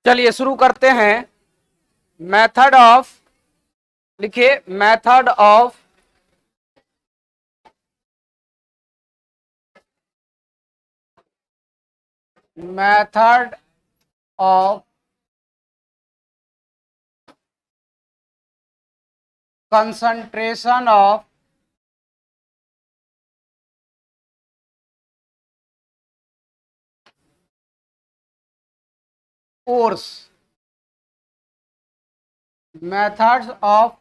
चलिए शुरू करते हैं। मेथड ऑफ, लिखिए method of method of concentration of ores. Methods of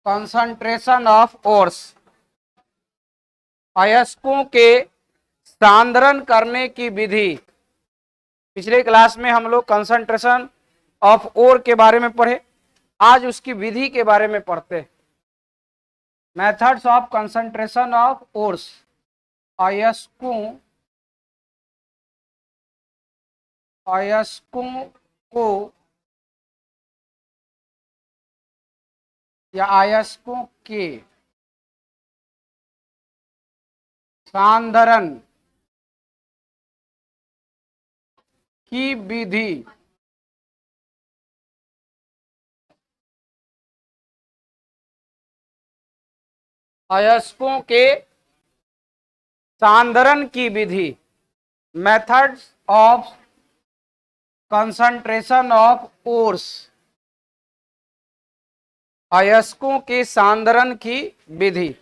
concentration of ores, अयस्कों के सांद्रण करने की विधि। पिछले क्लास में हम लोग कंसंट्रेशन ऑफ ओर के बारे में पढ़े, आज उसकी विधि के बारे में पढ़ते हैं। Methods of concentration of ores, अयस्कों को या अयस्कों के सांद्रण की विधि। अयस्कों के सांद्रण की विधि, methods of concentration of ores, अयस्कों के सांद्रण की विधि।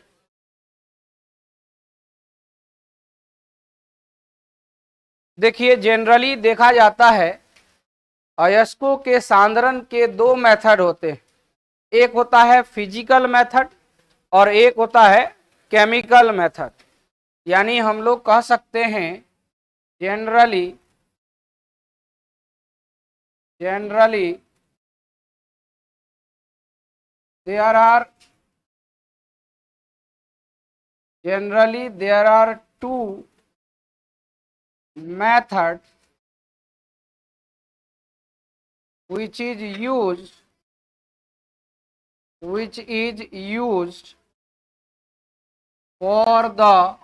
देखिए जनरली देखा जाता है अयस्कों के सांद्रण के दो मेथड होते हैं, एक होता है फिजिकल मेथड और एक होता है केमिकल मेथड। यानी हम लोग कह सकते हैं generally there are two methods which is used for the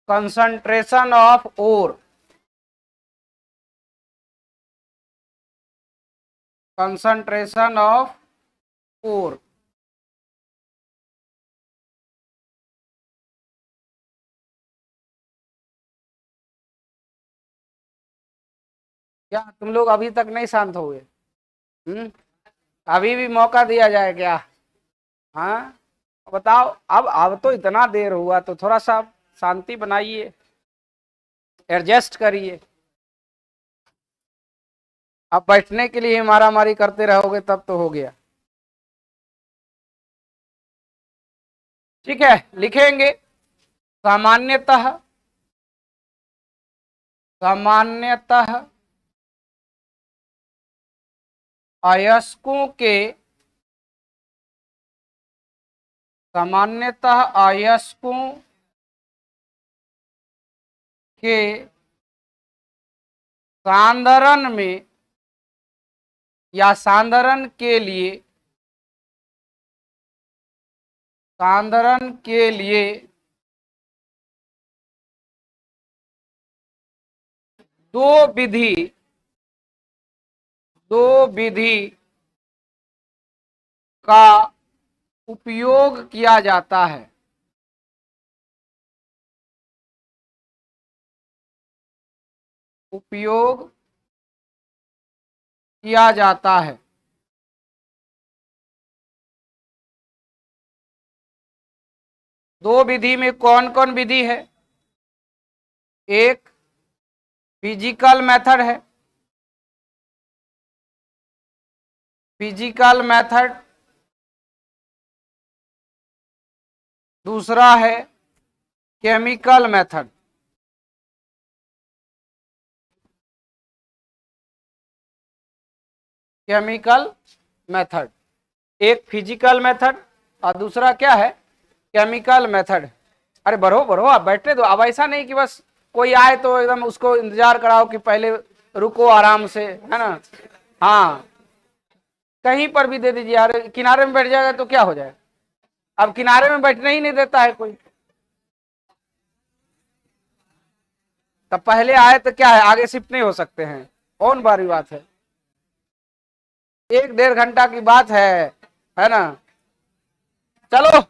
concentration of ore, concentration of ore। क्या तुम लोग अभी तक नहीं शांत हो गए? अभी भी मौका दिया जाए क्या? हाँ बताओ। अब तो इतना देर हुआ तो थोड़ा सा शांति बनाइए, एडजस्ट करिए। अब बैठने के लिए मारा मारी करते रहोगे तब तो हो गया। ठीक है, लिखेंगे सामान्यतः अयस्कों के सांद्रण में या सांद्रण के लिए दो विधि का उपयोग किया जाता है। दो विधि में कौन कौन विधि है? एक फिजिकल मेथड है, दूसरा है केमिकल मेथड। एक फिजिकल मेथड और दूसरा क्या है? Chemical method. अरे बढ़ो आप बैठने दो। अब ऐसा नहीं कि बस कोई आए तो एकदम उसको इंतजार कराओ कि पहले रुको आराम से, है ना? हाँ कहीं पर भी दे दीजिए यार, किनारे में बैठ जाएगा तो क्या हो जाएगा? अब किनारे में बैठने ही नहीं देता है कोई। तब पहले आए तो क्या है, आगे शिफ्ट नहीं हो सकते हैं, कौन बारी बात है, 1-1.5 घंटा की बात है ना। चलो,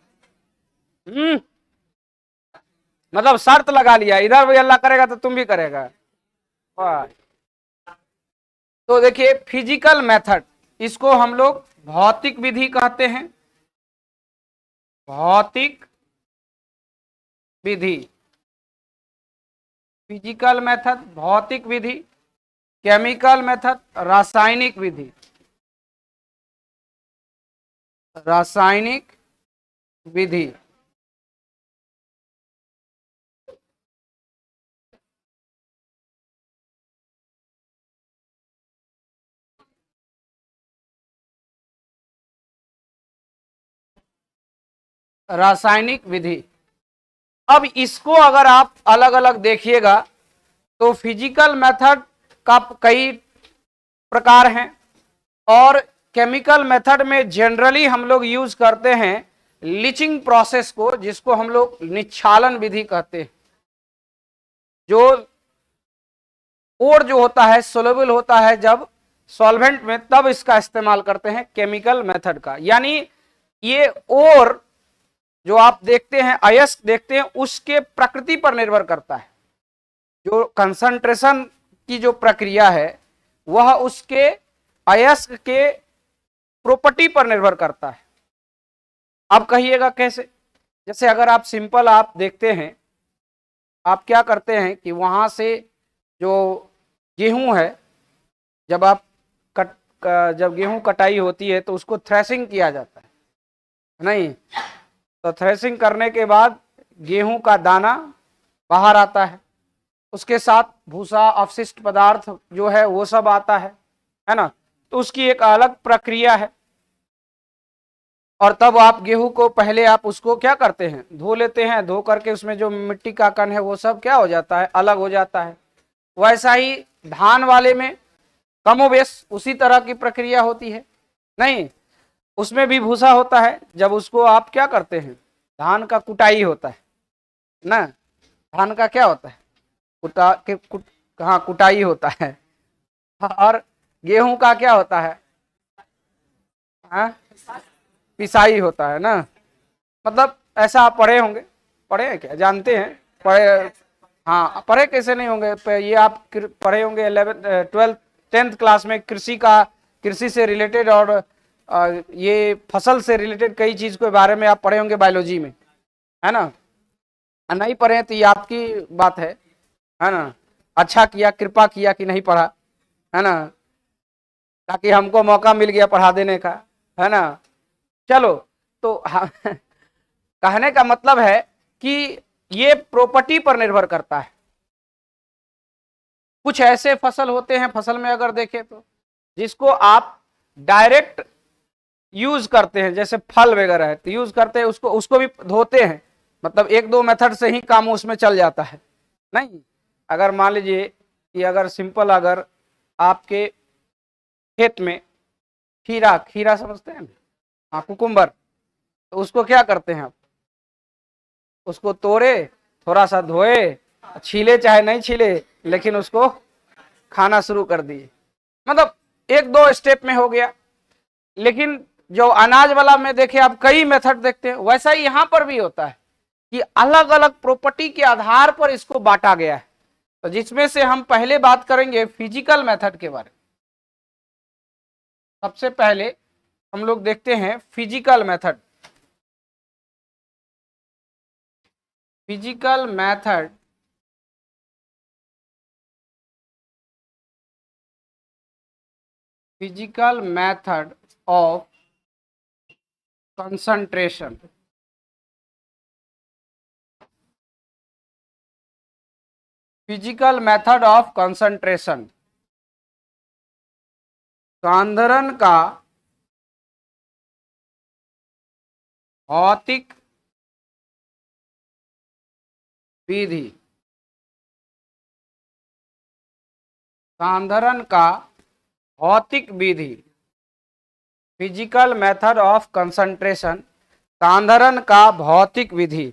मतलब शर्त लगा लिया, इधर भी अल्लाह करेगा तो तुम भी करेगा। वाह। तो देखिए फिजिकल मेथड, इसको हम लोग भौतिक विधि कहते हैं, भौतिक विधि, फिजिकल मेथड भौतिक विधि, केमिकल मेथड रासायनिक विधि, रासायनिक विधि। रासायनिक विधि, अब इसको अगर आप अलग अलग देखिएगा तो फिजिकल मेथड का कई प्रकार हैं, और केमिकल मेथड में जनरली हम लोग यूज करते हैं लीचिंग प्रोसेस को, जिसको हम लोग निच्छालन विधि कहते हैं। जो और जो होता है सोलेबल होता है जब सॉल्वेंट में, तब इसका इस्तेमाल करते हैं केमिकल मेथड का। यानी ये और जो आप देखते हैं, अयस्क देखते हैं, उसके प्रकृति पर निर्भर करता है। जो कंसंट्रेशन की जो प्रक्रिया है वह उसके अयस्क के प्रॉपर्टी पर निर्भर करता है। अब कहिएगा कैसे? जैसे अगर आप सिंपल आप देखते हैं, आप क्या करते हैं कि वहां से जो गेहूं है, जब आप जब गेहूं कटाई होती है तो उसको थ्रेसिंग किया जाता है, नहीं तो थ्रेसिंग करने के बाद गेहूं का दाना बाहर आता है, उसके साथ भूसा अवशिष्ट पदार्थ जो है वो सब आता है ना। तो उसकी एक अलग प्रक्रिया है, और तब आप गेहूं को पहले आप उसको क्या करते हैं, धो लेते हैं, धो करके उसमें जो मिट्टी का कण है वो सब क्या हो जाता है, अलग हो जाता है। वैसा ही धान वाले में कमोबेश उसी तरह की प्रक्रिया होती है, नहीं उसमें भी भूसा होता है, जब उसको आप क्या करते हैं, धान का कुटाई होता है ना, धान का क्या होता है, हाँ कुटाई होता है, और गेहूं का क्या होता है, हाँ पिसाई होता है ना। मतलब ऐसा आप पढ़े होंगे, पढ़े हैं क्या, जानते हैं पढ़े, हाँ पढ़े कैसे नहीं होंगे, ये आप पढ़े होंगे 11th 12th 10th क्लास में, कृषि का, कृषि से रिलेटेड और ये फसल से रिलेटेड कई चीज के बारे में आप पढ़े होंगे बायोलॉजी में, है ना। नहीं पढ़े तो ये आपकी बात है ना। अच्छा किया, कृपा किया कि नहीं पढ़ा, है ना, ताकि हमको मौका मिल गया पढ़ा देने का, है ना। चलो, तो कहने का मतलब है कि ये प्रॉपर्टी पर निर्भर करता है। कुछ ऐसे फसल होते हैं, फसल में अगर देखें तो जिसको आप डायरेक्ट यूज करते हैं, जैसे फल वगैरह है तो यूज करते हैं, उसको भी धोते हैं, मतलब 1-2 मेथड से ही काम उसमें चल जाता है। नहीं, अगर मान लीजिए कि अगर सिंपल, अगर आपके खेत में खीरा, खीरा समझते हैं, हाँ कुकुम्बर, तो उसको क्या करते हैं आप, उसको तोड़े, थोड़ा सा धोए, छीले चाहे नहीं छीले, लेकिन उसको खाना शुरू कर दिए, मतलब 1-2 स्टेप में हो गया। लेकिन जो अनाज वाला में देखे आप कई मेथड देखते हैं, वैसा ही यहां पर भी होता है कि अलग अलग प्रॉपर्टी के आधार पर इसको बांटा गया है। तो जिसमें से हम पहले बात करेंगे फिजिकल मेथड के बारे में। सबसे पहले हम लोग देखते हैं physical method. Physical method physical method of concentration. Physical method of concentration, सांद्रण का भौतिक विधि, सांद्रण का भौतिक विधि, फिजिकल मेथड ऑफ कंसंट्रेशन, सांद्रण का भौतिक विधि।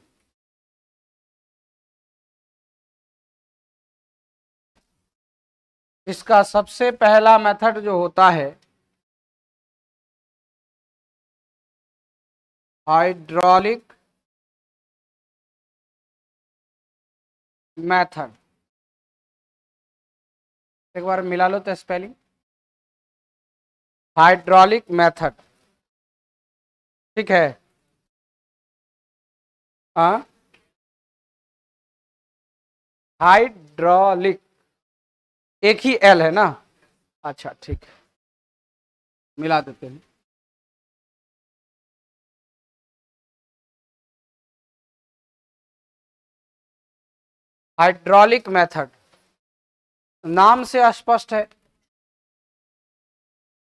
इसका सबसे पहला मेथड जो होता है हाइड्रोलिक मेथड। एक बार मिला लो तो स्पेलिंग, हाइड्रोलिक मेथड, ठीक है। हाँ, हाइड्रोलिक, एक ही एल है ना, अच्छा ठीक है, मिला देते हैं। हाइड्रोलिक मेथड नाम से स्पष्ट है,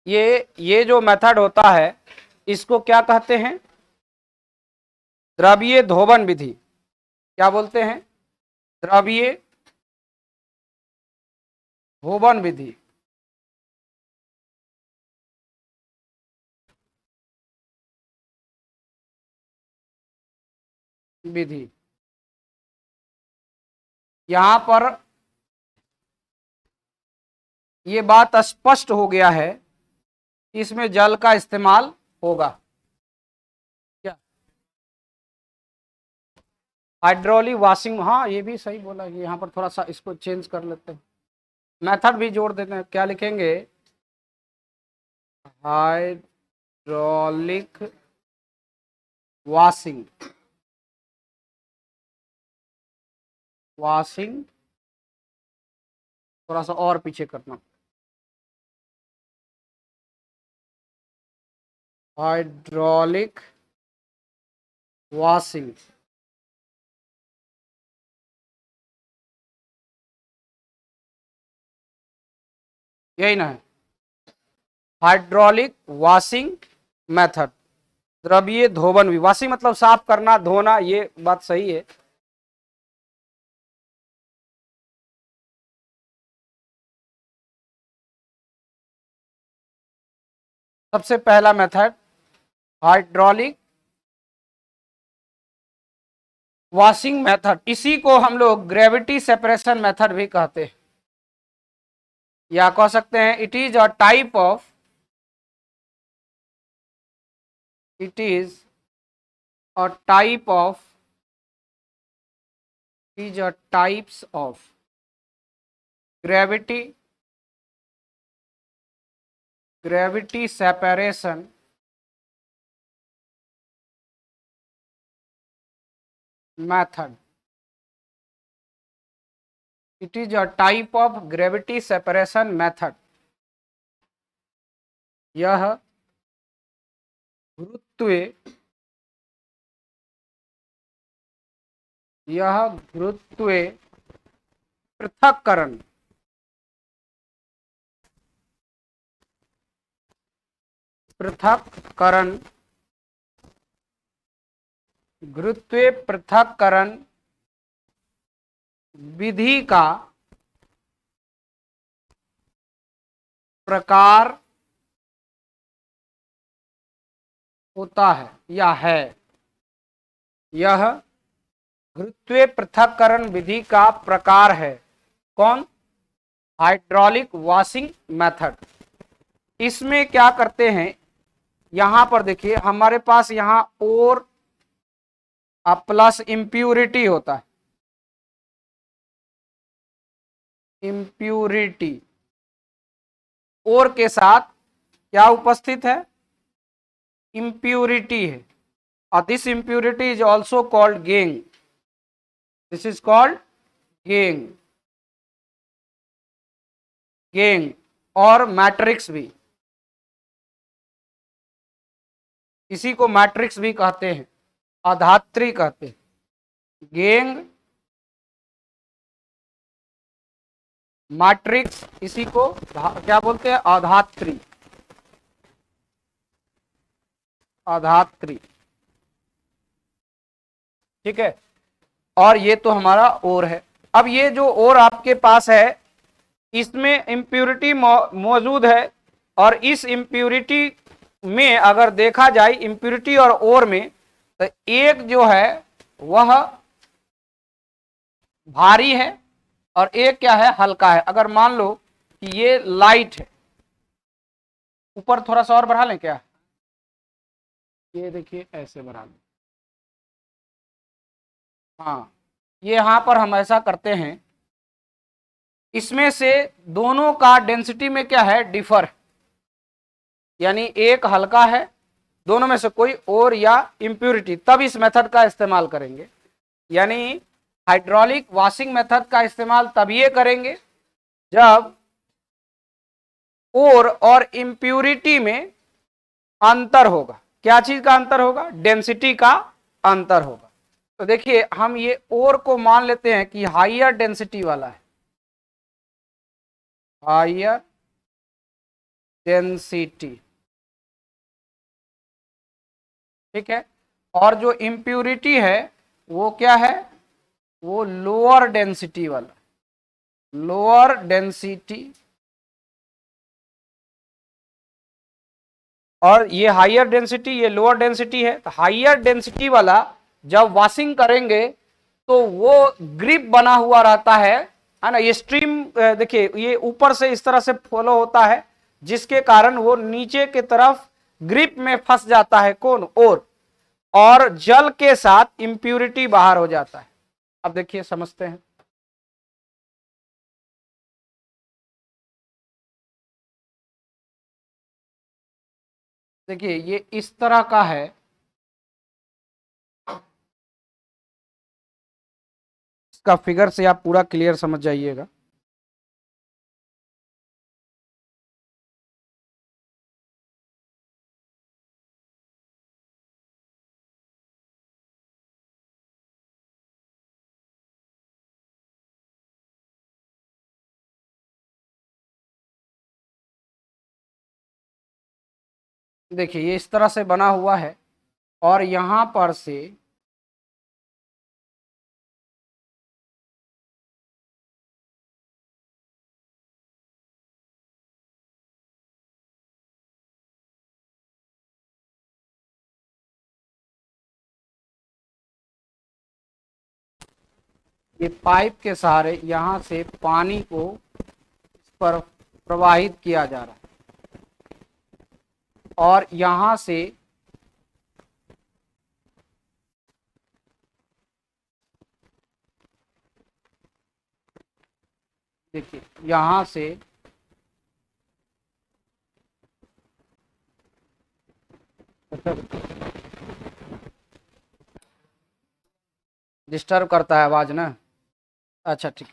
ये जो मेथड होता है इसको क्या कहते हैं, द्रवीय धोवन विधि। क्या बोलते हैं, द्रवीय धोवन विधि। विधि यहां पर ये बात स्पष्ट हो गया है कि इसमें जल का इस्तेमाल होगा। क्या, हाइड्रोलिक वॉशिंग, हाँ ये भी सही बोला, ये यहाँ पर थोड़ा सा इसको चेंज कर लेते हैं, मेथड भी जोड़ देते हैं। क्या लिखेंगे, हाइड्रोलिक वॉशिंग, वॉशिंग थोड़ा सा और पीछे करना, हाइड्रोलिक वॉशिंग। यही ना है, हाइड्रोलिक वॉशिंग मेथड, द्रवीय धोवन भी, वॉशिंग मतलब साफ करना, धोना, ये बात सही है। सबसे पहला मेथड हाइड्रोलिक वॉशिंग मेथड, इसी को हम लोग ग्रेविटी सेपरेशन मेथड भी कहते हैं, या कह सकते हैं it is a type of, it is a type of, is a types of gravity separation method, it is a type of gravity separation method। यह गुरुत्व, यह गुरुत्व पृथक्करण, पृथक्करण, गुरुत्व पृथक्करण विधि का प्रकार होता है या है। यह गुरुत्व पृथक्करण विधि का प्रकार है, कौन, हाइड्रोलिक वॉशिंग मेथड। इसमें क्या करते हैं, यहां पर देखिए हमारे पास यहां और प्लस इम्प्यूरिटी होता है, इम्प्यूरिटी, और के साथ क्या उपस्थित है, इम्प्यूरिटी है, और this impurity is also called gangue, this is called gangue, gangue और मैट्रिक्स भी, इसी को मैट्रिक्स भी कहते हैं, अधात्री कहते हैं, गेंग मैट्रिक्स, इसी को क्या बोलते हैं, अधात्री, अधात्री, ठीक है। और ये तो हमारा और है। अब ये जो और आपके पास है इसमें इम्प्यूरिटी मौजूद है, और इस इम्प्यूरिटी में अगर देखा जाए इम्प्यूरिटी और ओर में, तो एक जो है वह भारी है और एक क्या है, हल्का है। अगर मान लो कि ये लाइट है। ऊपर थोड़ा सा और बढ़ा लें क्या, ये देखिए ऐसे बढ़ा लें। हाँ, ये यहां पर हम ऐसा करते हैं, इसमें से दोनों का डेंसिटी में क्या है, डिफर, यानी एक हल्का है, दोनों में से कोई और या इंप्योरिटी, तब इस मेथड का इस्तेमाल करेंगे। यानी हाइड्रोलिक वॉशिंग मेथड का इस्तेमाल तब ये करेंगे जब ओर और इंप्योरिटी में अंतर होगा। क्या चीज का अंतर होगा, डेंसिटी का अंतर होगा। तो देखिए हम ये ओर को मान लेते हैं कि हाइयर डेंसिटी वाला है, हाइयर डेंसिटी, ठीक है। और जो इंप्योरिटी है वो क्या है, वो लोअर डेंसिटी वाला, लोअर डेंसिटी। और ये हाइयर डेंसिटी, ये लोअर डेंसिटी है। तो हाइयर डेंसिटी वाला जब वॉशिंग करेंगे तो वो ग्रिप बना हुआ रहता है ना। ये स्ट्रीम देखिए ये ऊपर से इस तरह से फॉलो होता है, जिसके कारण वो नीचे की तरफ ग्रिप में फंस जाता है, कौन, और जल के साथ इंप्यूरिटी बाहर हो जाता है। अब देखिए समझते हैं। देखिए ये इस तरह का है, इसका फिगर से आप पूरा क्लियर समझ जाइएगा। देखिए ये इस तरह से बना हुआ है और यहां पर से ये पाइप के सहारे यहां से पानी को इस पर प्रवाहित किया जा रहा है और यहां से देखिए यहां से डिस्टर्ब करता है आवाज ना। अच्छा ठीक,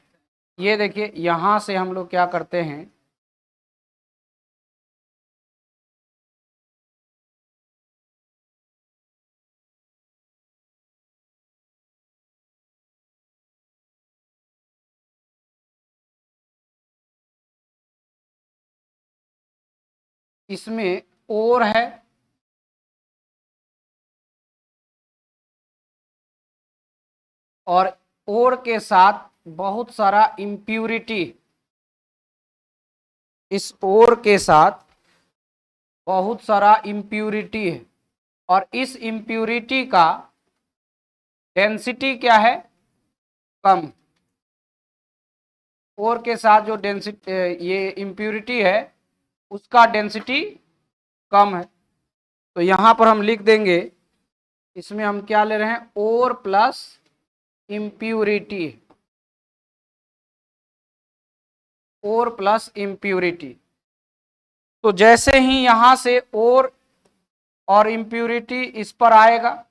ये देखिए यहां से हम लोग क्या करते हैं, इसमें और है और ओर के साथ बहुत सारा इंप्यूरिटी, इस ओर के साथ बहुत सारा इंप्यूरिटी है और इस इंप्यूरिटी का डेंसिटी क्या है, कम। ओर के साथ जो डेंसिटी ये इंप्यूरिटी है उसका डेंसिटी कम है। तो यहां पर हम लिख देंगे, इसमें हम क्या ले रहे हैं, ओर प्लस इंप्यूरिटी, ओर प्लस इंप्यूरिटी। तो जैसे ही यहां से ओर और इंप्यूरिटी इस पर आएगा,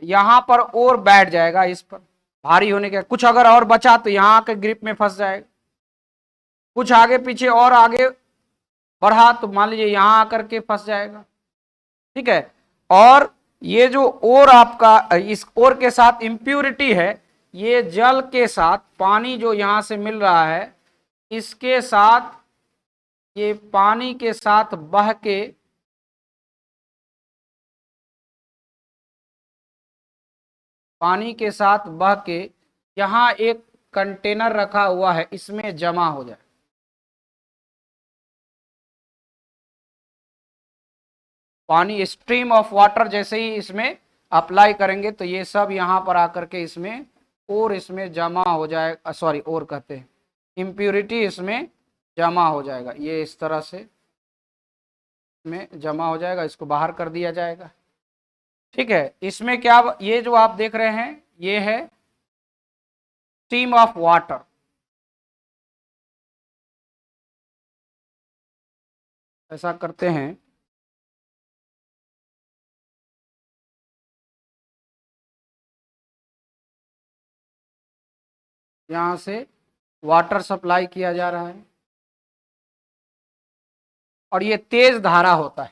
यहां पर और बैठ जाएगा, इस पर भारी होने के कुछ अगर और बचा तो यहां आकर ग्रिप में फंस जाएगा, कुछ आगे पीछे और आगे बढ़ा तो मान लीजिए यहां आकर के फंस जाएगा, ठीक है। और ये जो और आपका इस और के साथ इंप्यूरिटी है, ये जल के साथ पानी जो यहां से मिल रहा है, इसके साथ ये पानी के साथ बह के यहां एक कंटेनर रखा हुआ है, इसमें जमा हो जाए। पानी स्ट्रीम ऑफ वाटर जैसे ही इसमें अप्लाई करेंगे तो ये सब यहां पर आकर के इसमें और इसमें जमा हो जाए, सॉरी और कहते हैं, इम्प्यूरिटी इसमें जमा हो जाएगा, ये इस तरह से में जमा हो जाएगा, इसको बाहर कर दिया जाएगा। ठीक है, इसमें क्या, ये जो आप देख रहे हैं ये है स्टीम ऑफ वाटर। ऐसा करते हैं, यहां से वाटर सप्लाई किया जा रहा है और ये तेज धारा होता है।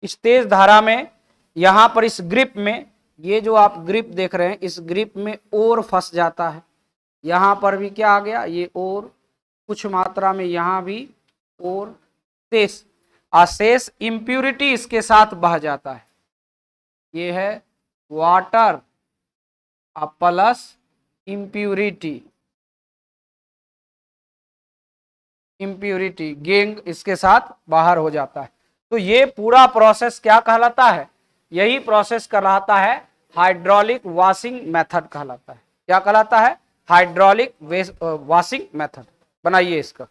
इस तेज धारा में यहां पर इस ग्रिप में, ये जो आप ग्रिप देख रहे हैं इस ग्रिप में ओर फंस जाता है। यहां पर भी क्या आ गया, ये ओर, कुछ मात्रा में यहां भी ओर, शेष अशेष इंप्यूरिटी इसके साथ बह जाता है। ये है वाटर प्लस इंप्यूरिटी, इंप्यूरिटी गेंग इसके साथ बाहर हो जाता है। तो ये पूरा प्रोसेस क्या कहलाता है, यही प्रोसेस कहलाता है हाइड्रोलिक वॉशिंग मेथड कहलाता है। क्या कहलाता है, हाइड्रोलिक वॉशिंग मेथड। बनाइए इसका।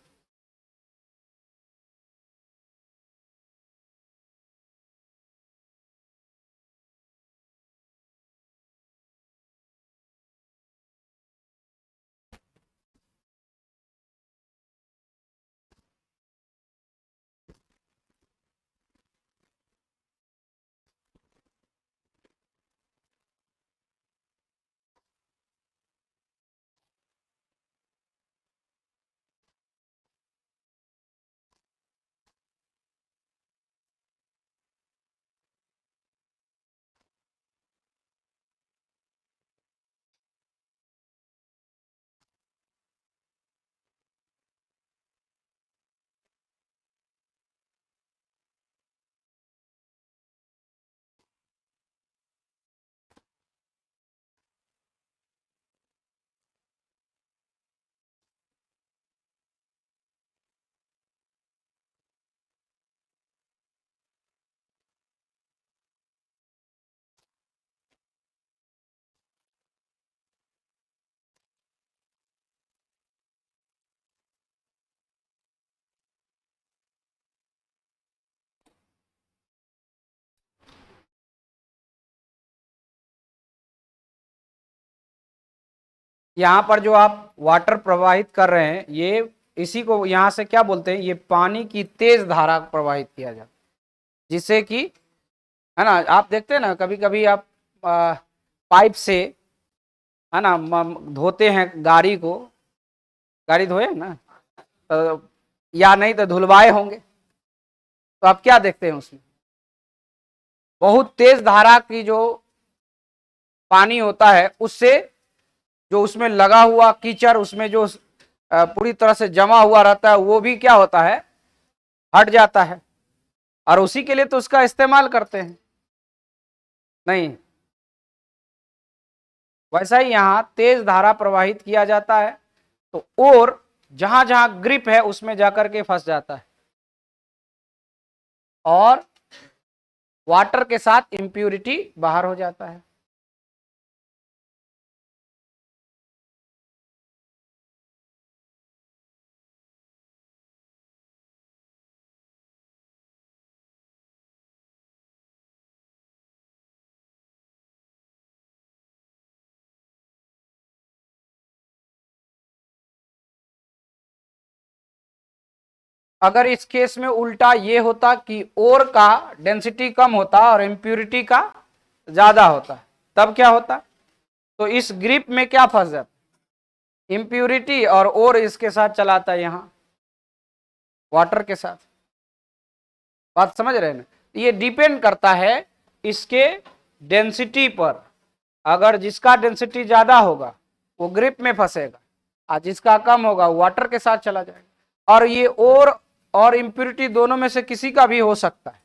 यहाँ पर जो आप वाटर प्रवाहित कर रहे हैं, ये इसी को यहाँ से क्या बोलते हैं, ये पानी की तेज धारा प्रवाहित किया जाता है, जिससे कि, है ना, आप देखते हैं ना कभी कभी आप पाइप से, है ना, धोते हैं गाड़ी को, गाड़ी धोए ना, या नहीं तो धुलवाए होंगे, तो आप क्या देखते हैं उसमें बहुत तेज धारा की जो पानी होता है, उससे जो उसमें लगा हुआ कीचड़, उसमें जो पूरी तरह से जमा हुआ रहता है, वो भी क्या होता है, हट जाता है। और उसी के लिए तो उसका इस्तेमाल करते हैं। नहीं, वैसा ही यहां तेज धारा प्रवाहित किया जाता है, तो और जहां जहां ग्रिप है उसमें जाकर के फंस जाता है और वाटर के साथ इंप्यूरिटी बाहर हो जाता है। अगर इस केस में उल्टा ये होता कि ओर का डेंसिटी कम होता और इंप्यूरिटी का ज्यादा होता, तब क्या होता, तो इस ग्रिप में क्या फंस जाता, इंप्यूरिटी, और इसके साथ चलाता है यहां वाटर के साथ। बात समझ रहे हैं ना, ये डिपेंड करता है इसके डेंसिटी पर। अगर जिसका डेंसिटी ज्यादा होगा वो ग्रिप में फंसेगा, और जिसका कम होगा वो वाटर के साथ चला जाएगा। और ये और इंप्यूरिटी दोनों में से किसी का भी हो सकता है।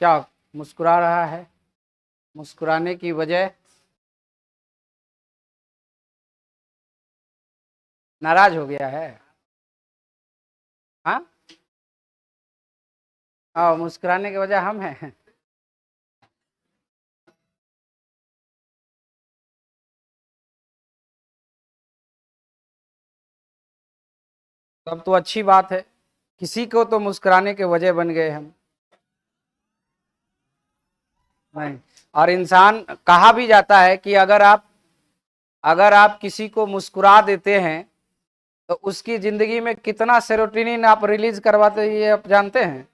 क्या मुस्कुरा रहा है? मुस्कुराने की वजह? नाराज हो गया है? हाँ, मुस्कुराने की वजह हम हैं। तब तो अच्छी बात है, किसी को तो मुस्कुराने के वजह बन गए हम। नहीं, और इंसान, कहा भी जाता है कि अगर आप किसी को मुस्कुरा देते हैं तो उसकी जिंदगी में कितना सेरोटोनिन आप रिलीज करवाते, ये आप जानते हैं?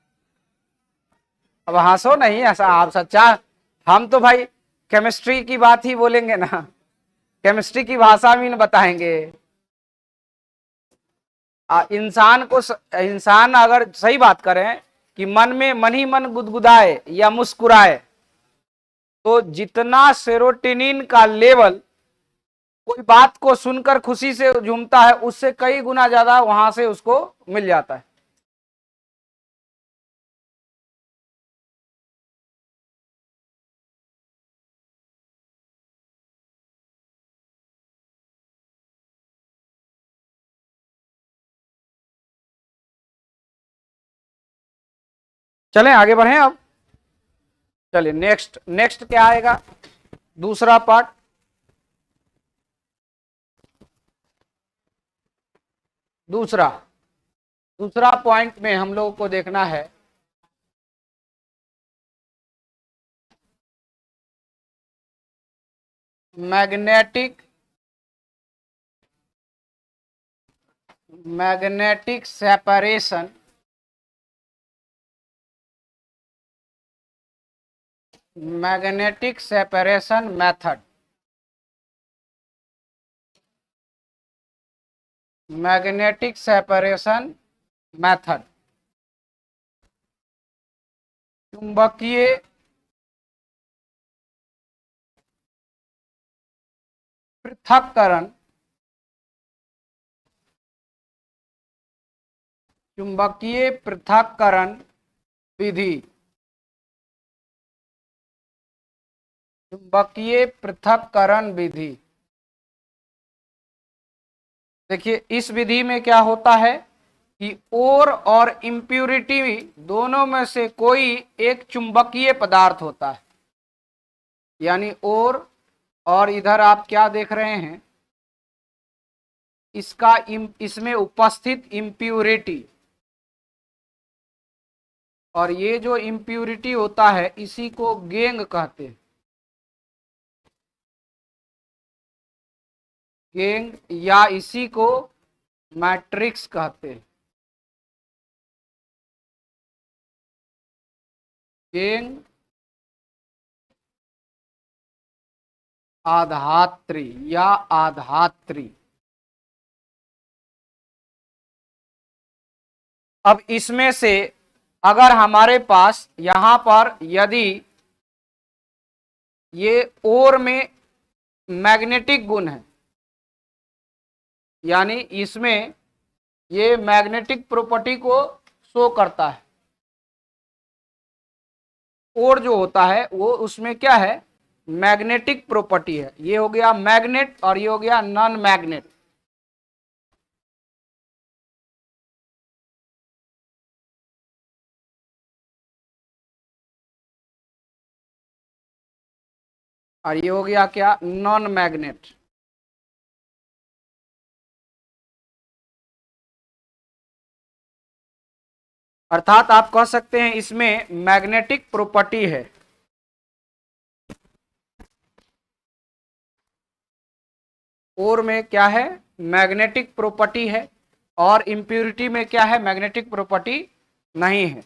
अब हंसो नहीं, ऐसा आप सच्चा, हम तो भाई केमिस्ट्री की बात ही बोलेंगे ना, केमिस्ट्री की भाषा में बताएंगे। इंसान अगर सही बात करें कि मन ही मन गुदगुदाए या मुस्कुराए, तो जितना सेरोटोनिन का लेवल कोई बात को सुनकर खुशी से झूमता है, उससे कई गुना ज्यादा वहां से उसको मिल जाता है। चलें आगे बढ़ें अब। चलिए नेक्स्ट नेक्स्ट क्या आएगा? दूसरा पार्ट। दूसरा दूसरा पॉइंट में हम लोगों को देखना है magnetic magnetic separation magnetic separation method. Magnetic separation method, चुंबकीय पृथक्करण चुंबकीय पृथक्करण विधि। चुंबकीय पृथक्करण विधि। देखिए इस विधि में क्या होता है कि ओर और इम्प्यूरिटी दोनों में से कोई एक चुंबकीय पदार्थ होता है। यानी ओर और इधर आप क्या देख रहे हैं, इसमें उपस्थित इम्प्यूरिटी, और ये जो इम्प्यूरिटी होता है इसी को गैंग कहते हैं। गैंग या इसी को मैट्रिक्स कहते हैं। गैंग आधात्री या आधात्री। अब इसमें से अगर हमारे पास यहां पर यदि ये ओर में मैग्नेटिक गुण है, यानी इसमें ये मैग्नेटिक प्रॉपर्टी को शो करता है, और जो होता है वो उसमें क्या है, मैग्नेटिक प्रॉपर्टी है। ये हो गया मैग्नेट और ये हो गया नॉन मैग्नेट। और ये हो गया क्या, नॉन मैग्नेट। अर्थात आप कह सकते हैं इसमें मैग्नेटिक प्रॉपर्टी है। और में क्या है, मैग्नेटिक प्रॉपर्टी है, और इम्प्यूरिटी में क्या है, मैग्नेटिक प्रॉपर्टी नहीं है।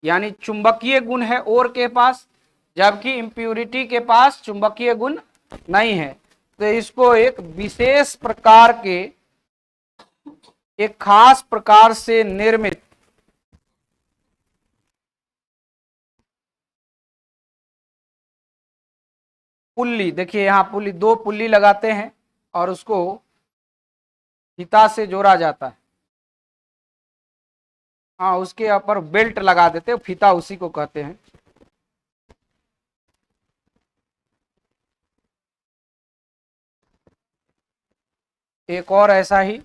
यानी चुंबकीय गुण है और के पास, जबकि इम्प्यूरिटी के पास चुंबकीय गुण नहीं है। तो इसको एक विशेष प्रकार के, एक खास प्रकार से निर्मित पुल्ली, देखिए यहां पुल्ली, दो पुल्ली लगाते हैं और उसको फीता से जोड़ा जाता है। हाँ, उसके ऊपर बेल्ट लगा देते हैं, फीता उसी को कहते हैं। एक और ऐसा ही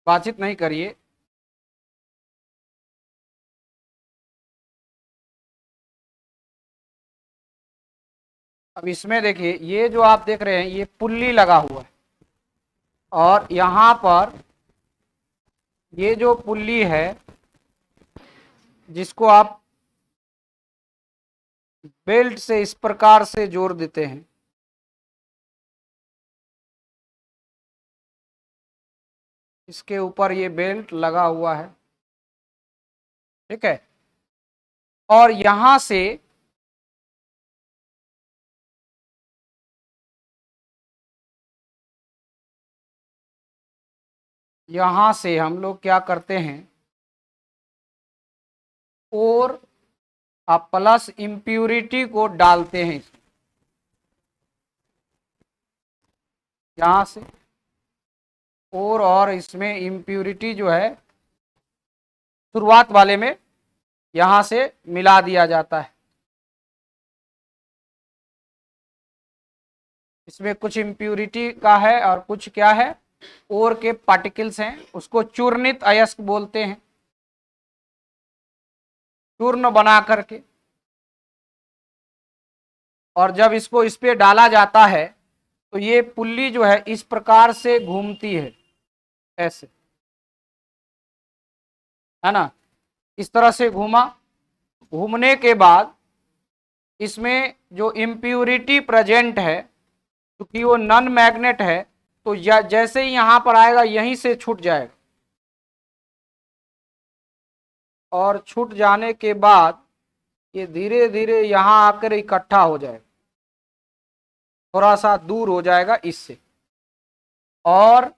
बातचीत नहीं करिए। अब इसमें देखिए, ये जो आप देख रहे हैं ये पुल्ली लगा हुआ है, और यहां पर ये जो पुल्ली है जिसको आप बेल्ट से इस प्रकार से जोड़ देते हैं, इसके ऊपर ये बेल्ट लगा हुआ है, ठीक है। और यहां से हम लोग क्या करते हैं, और आप प्लस इम्प्यूरिटी को डालते हैं यहां से, और इसमें इम्प्यूरिटी जो है शुरुआत वाले में यहां से मिला दिया जाता है। इसमें कुछ इम्प्यूरिटी का है और कुछ क्या है, ओर के पार्टिकल्स हैं, उसको चूर्णित अयस्क बोलते हैं, चूर्ण बना करके। और जब इसको इस पे डाला जाता है तो ये पुल्ली जो है इस प्रकार से घूमती है, ऐसे, है ना। इस तरह से घूमा, घूमने के बाद इसमें जो इम्प्यूरिटी प्रेजेंट है, क्योंकि वो नॉन मैग्नेट है, तो जैसे ही यहां पर आएगा यहीं से छूट जाएगा, और छूट जाने के बाद ये धीरे धीरे यहां आकर इकट्ठा हो जाएगा, थोड़ा सा दूर हो जाएगा इससे। और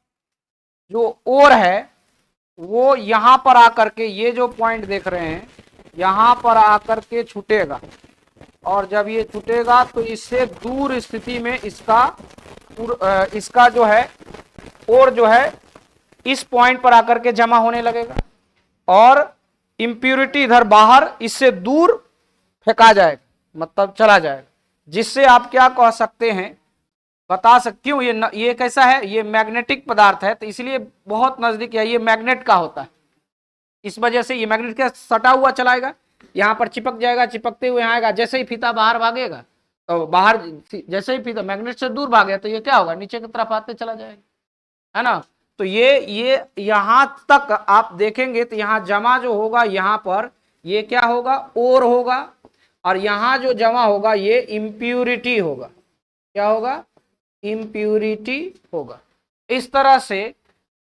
जो ओर है वो यहां पर आकर के, ये जो पॉइंट देख रहे हैं यहां पर आकर के छूटेगा, और जब ये छूटेगा तो इससे दूर स्थिति में इसका जो है ओर जो है इस पॉइंट पर आकर के जमा होने लगेगा, और इंप्यूरिटी इधर बाहर इससे दूर फेंका जाएगा, मतलब चला जाएगा, जिससे आप क्या कह सकते हैं, बता सकते क्यों ये कैसा है, ये मैग्नेटिक पदार्थ है, तो इसलिए बहुत नजदीक है, ये मैग्नेट का होता है, इस वजह से ये मैग्नेट का सटा हुआ चलाएगा, यहां पर चिपक जाएगा, चिपकते हुए आएगा, जैसे ही फीता बाहर भागेगा तो बाहर, जैसे ही फीता मैग्नेट से दूर भागेगा तो ये क्या होगा, नीचे की तरफ आते चला जाएगा, है ना। तो ये यहां तक आप देखेंगे तो यहां जमा जो होगा, यहां पर ये क्या होगा, ओर होगा, और यहां जो जमा होगा ये इम्प्यूरिटी होगा, क्या होगा, इम्प्यूरिटी होगा। इस तरह से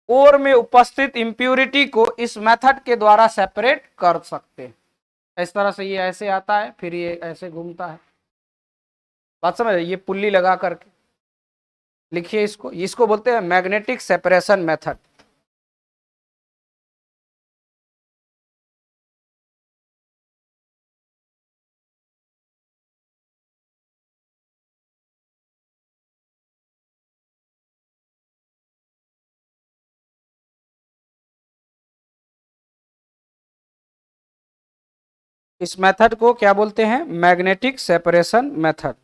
ओर में उपस्थित इम्प्यूरिटी को इस मेथड के द्वारा सेपरेट कर सकते हैं। इस तरह से ये ऐसे आता है, फिर ये ऐसे घूमता है, बात समझ, ये पुल्ली लगा करके लिखिए इसको, इसको बोलते हैं मैग्नेटिक सेपरेशन मेथड। इस मेथड को क्या बोलते हैं, मैग्नेटिक सेपरेशन मेथड।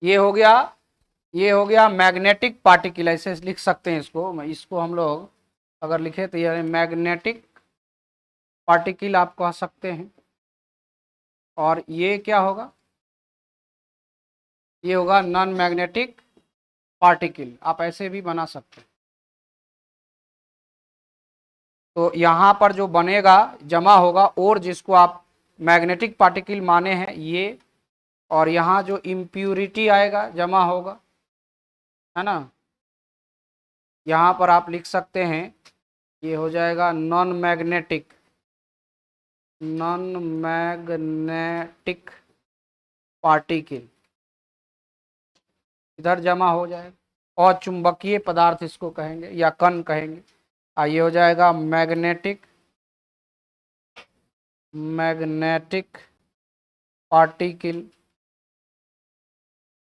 ये हो गया, ये हो गया मैग्नेटिक पार्टिकल, ऐसे लिख सकते हैं इसको हम लोग अगर लिखे तो ये मैग्नेटिक पार्टिकल आप कह सकते हैं। और ये क्या होगा, ये होगा नॉन मैग्नेटिक पार्टिकल, आप ऐसे भी बना सकते हैं। तो यहाँ पर जो बनेगा जमा होगा, और जिसको आप मैग्नेटिक पार्टिकल माने हैं ये, और यहाँ जो इम्प्यूरिटी आएगा जमा होगा, है ना। यहाँ पर आप लिख सकते हैं, ये हो जाएगा नॉन मैग्नेटिक पार्टिकल, इधर जमा हो जाएगा। और चुंबकीय पदार्थ इसको कहेंगे या कण कहेंगे। ये हो जाएगा मैग्नेटिक पार्टिकल,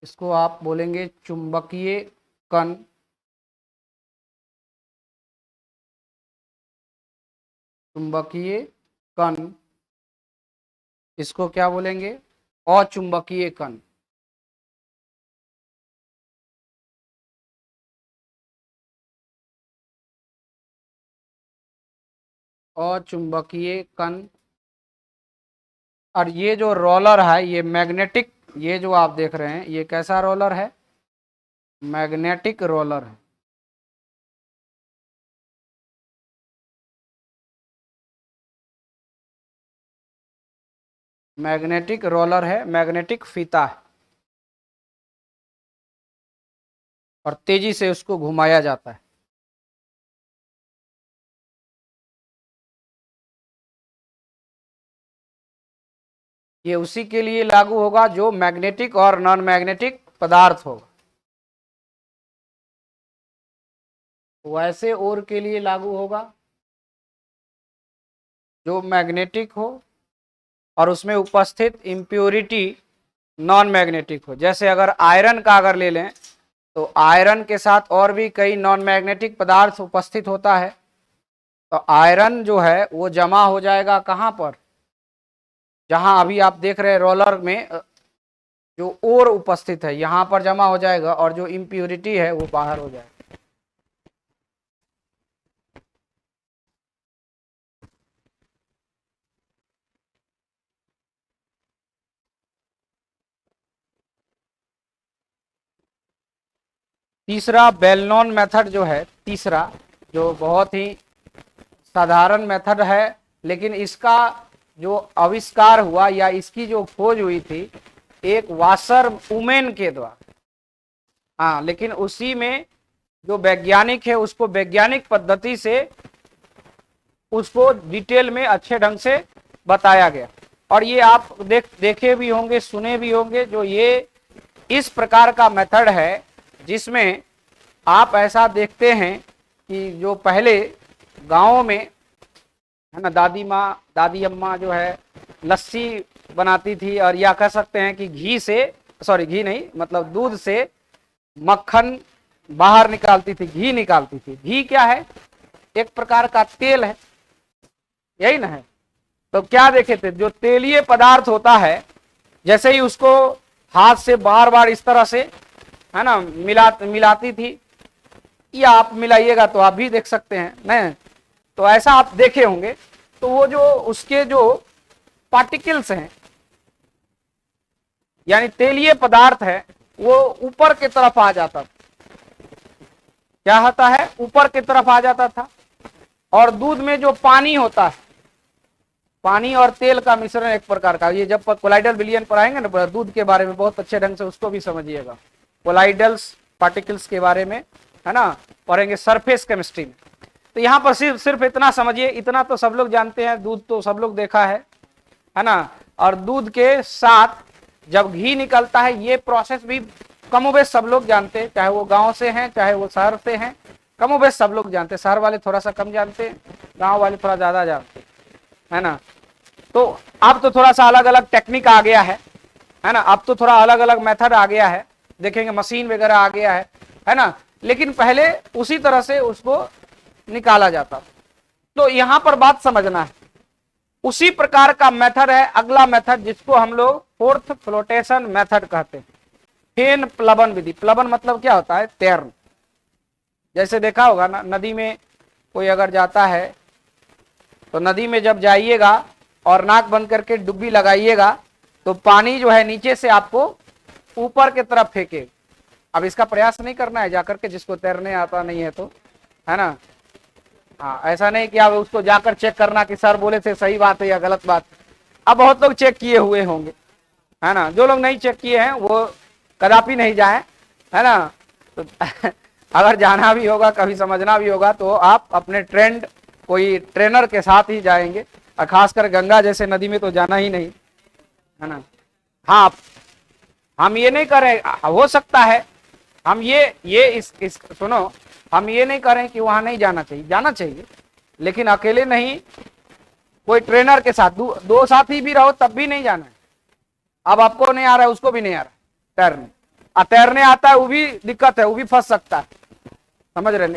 इसको आप बोलेंगे चुंबकीय कण। चुंबकीय कण, इसको क्या बोलेंगे, अचुंबकीय कण। अचुंबकीय कण। और ये जो रोलर है ये मैग्नेटिक, ये जो आप देख रहे हैं ये कैसा रोलर है, मैग्नेटिक रोलर है। मैग्नेटिक रोलर है, मैग्नेटिक फीता है, और तेजी से उसको घुमाया जाता है। ये उसी के लिए लागू होगा जो मैग्नेटिक और नॉन मैग्नेटिक पदार्थ होगा, वैसे और के लिए लागू होगा जो मैग्नेटिक हो और उसमें उपस्थित इम्प्योरिटी नॉन मैग्नेटिक हो। जैसे अगर आयरन का अगर ले लें तो आयरन के साथ और भी कई नॉन मैग्नेटिक पदार्थ उपस्थित होता है, तो आयरन जो है वो जमा हो जाएगा कहाँ पर, जहां अभी आप देख रहे हैं रोलर में जो और उपस्थित है यहाँ पर जमा हो जाएगा, और जो इम्प्योरिटी है वो बाहर हो जाएगा। तीसरा वेल नोन मेथड जो है, तीसरा जो बहुत ही साधारण मेथड है, लेकिन इसका जो आविष्कार हुआ या इसकी जो खोज हुई थी एक वासर वुमेन के द्वारा। हाँ, लेकिन उसी में जो वैज्ञानिक है उसको वैज्ञानिक पद्धति से उसको डिटेल में अच्छे ढंग से बताया गया। और ये आप देखे भी होंगे, सुने भी होंगे, जो ये इस प्रकार का मेथड है जिसमें आप ऐसा देखते हैं कि जो पहले गाँव में है ना, दादी अम्मा जो है लस्सी बनाती थी, और या कह सकते हैं कि घी से, सॉरी घी नहीं, मतलब दूध से मक्खन बाहर निकालती थी, घी निकालती थी। घी क्या है, एक प्रकार का तेल है, यही ना है। तो क्या देखे थे, जो तेलीय पदार्थ होता है जैसे ही उसको हाथ से बार बार इस तरह से है ना मिलाती थी, या आप मिलाइएगा तो आप भी देख सकते हैं नहीं, तो ऐसा आप देखे होंगे, तो वो जो उसके जो पार्टिकल्स हैं यानी तेलीय पदार्थ है वो ऊपर की तरफ आ जाता था। क्या होता है, ऊपर की तरफ आ जाता था। और दूध में जो पानी होता है, पानी और तेल का मिश्रण एक प्रकार का, ये जब कोलाइडल विलयन पढ़ाएंगे ना दूध के बारे में बहुत अच्छे ढंग से उसको भी समझिएगा, कोलाइडल्स पार्टिकल्स के बारे में है ना पढ़ेंगे सरफेस केमिस्ट्री में। तो यहाँ पर सिर्फ इतना समझिए, इतना तो सब लोग जानते हैं, दूध तो सब लोग देखा है ना। और दूध के साथ जब घी निकलता है ये प्रोसेस भी कमोबेश सब लोग जानते हैं, चाहे वो गांव से हैं चाहे वो शहर से हैं, कमोबेश सब लोग जानते हैं। शहर वाले थोड़ा सा कम जानते हैं, गांव वाले थोड़ा ज्यादा जानते हैं, है ना। तो अब तो थोड़ा सा अलग अलग टेक्निक आ गया है ना, अब तो थोड़ा अलग अलग मेथड आ गया है, देखेंगे मशीन वगैरह आ गया है ना। लेकिन पहले उसी तरह से उसको निकाला जाता। तो यहां पर बात समझना है, उसी प्रकार का मेथड है अगला मेथड जिसको हम लोग फोर्थ फ्लोटेशन मेथड कहते हैं, फेन प्लवन विधि। प्लवन मतलब क्या होता है, तैरना। जैसे देखा होगा ना, नदी में कोई अगर जाता है तो नदी में जब जाइएगा और नाक बंद करके डुब्बी लगाइएगा तो पानी जो है नीचे से आपको ऊपर की तरफ फेंके। अब इसका प्रयास नहीं करना है जाकर के, जिसको तैरने आता नहीं है तो, है ना। हाँ, ऐसा नहीं कि आप उसको जाकर चेक करना कि सर बोले थे सही बात है या गलत बात। अब बहुत लोग चेक किए हुए होंगे, है ना। जो लोग नहीं चेक किए हैं वो कदापि नहीं जाए, है ना। तो अगर जाना भी होगा, कभी समझना भी होगा, तो आप अपने कोई ट्रेनर के साथ ही जाएंगे, और खासकर गंगा जैसे नदी में तो जाना ही नहीं, है ना। हाँ, हम ये नहीं करें, हो सकता है हम ये इस सुनो, हम ये नहीं करें कि वहां नहीं जाना चाहिए, जाना चाहिए, लेकिन अकेले नहीं, कोई ट्रेनर के साथ, दो साथी भी रहो तब भी नहीं जाना है। अब आपको नहीं आ रहा है, उसको भी नहीं आ रहा तैरने, तैरने आता है वो भी दिक्कत है, वो भी फंस सकता है, समझ रहे हैं।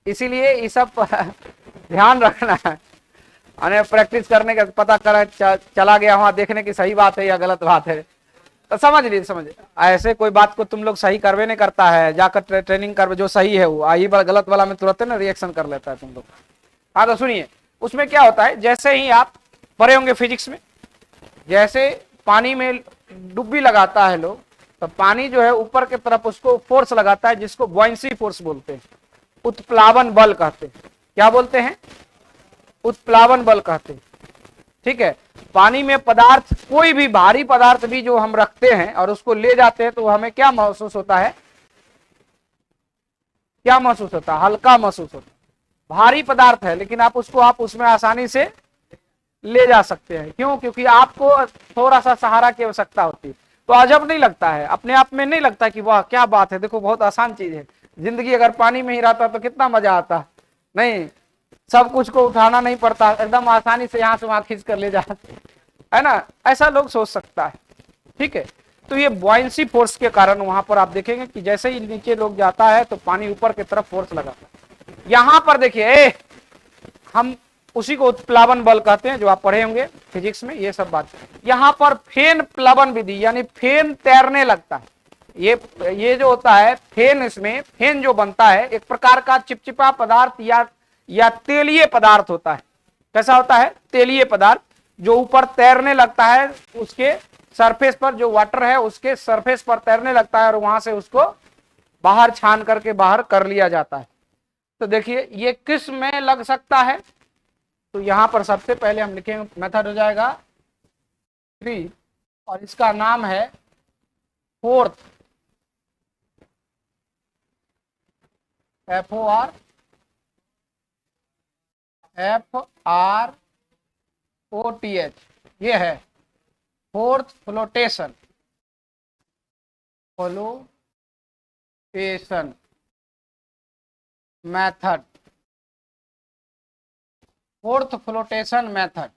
इसीलिए ये सब ध्यान रखना है, और प्रैक्टिस करने का पता कर चला गया वहां देखने की सही बात है या गलत बात है, तो समझ ऐसे कोई बात को तुम लोग सही करवे नहीं करता है, जाकर ट्रेनिंग कर, जो सही है वो आई गलत वाला में तुरंत ना रिएक्शन कर लेता है तुम लोग। हाँ तो सुनिए, उसमें क्या होता है, जैसे ही आप पढ़े होंगे फिजिक्स में, जैसे पानी में डुब्बी लगाता है लोग, तो पानी जो है ऊपर की तरफ उसको फोर्स लगाता है, जिसको बॉयंसी फोर्स बोलते हैं, उत्प्लावन बल कहते हैं। क्या बोलते हैं? उत्प्लावन बल कहते हैं। ठीक है, पानी में पदार्थ, कोई भी भारी पदार्थ भी जो हम रखते हैं और उसको ले जाते हैं, तो हमें क्या महसूस होता है? क्या महसूस होता है? हल्का महसूस होता है। भारी पदार्थ है, लेकिन आप उसमें आसानी से ले जा सकते हैं। क्यों? क्योंकि आपको थोड़ा सा सहारा की आवश्यकता होती है। तो अजब नहीं लगता है? अपने आप में नहीं लगता कि वाह क्या बात है, देखो बहुत आसान चीज है। जिंदगी अगर पानी में ही रहता तो कितना मजा आता। नहीं, सब कुछ को उठाना नहीं पड़ता, एकदम आसानी से यहाँ से वहां खींच कर ले जाते, है ना। ऐसा लोग सोच सकता है। ठीक है, तो ये बॉयंसी फोर्स के कारण वहां पर आप देखेंगे कि जैसे ही नीचे लोग जाता है तो पानी ऊपर की तरफ फोर्स लगाता है। यहां पर देखिए, हम उसी को उत्प्लावन बल कहते हैं, जो आप पढ़े होंगे फिजिक्स में ये सब बात। यहां पर फेन प्लवन विधि, यानी फेन तैरने लगता है। ये जो होता है फेन, इसमें फेन जो बनता है एक प्रकार का चिपचिपा पदार्थ या तेलीय पदार्थ होता है। कैसा होता है? तेलीय पदार्थ, जो ऊपर तैरने लगता है, उसके सरफेस पर, जो वाटर है उसके सरफेस पर तैरने लगता है, और वहां से उसको बाहर छान करके बाहर कर लिया जाता है। तो देखिए ये किस में लग सकता है, तो यहां पर सबसे पहले हम लिखेंगे, मेथड हो जाएगा 3, और इसका नाम है फोर्थ, FOR, FROTH, ये है fourth flotation method, fourth flotation method.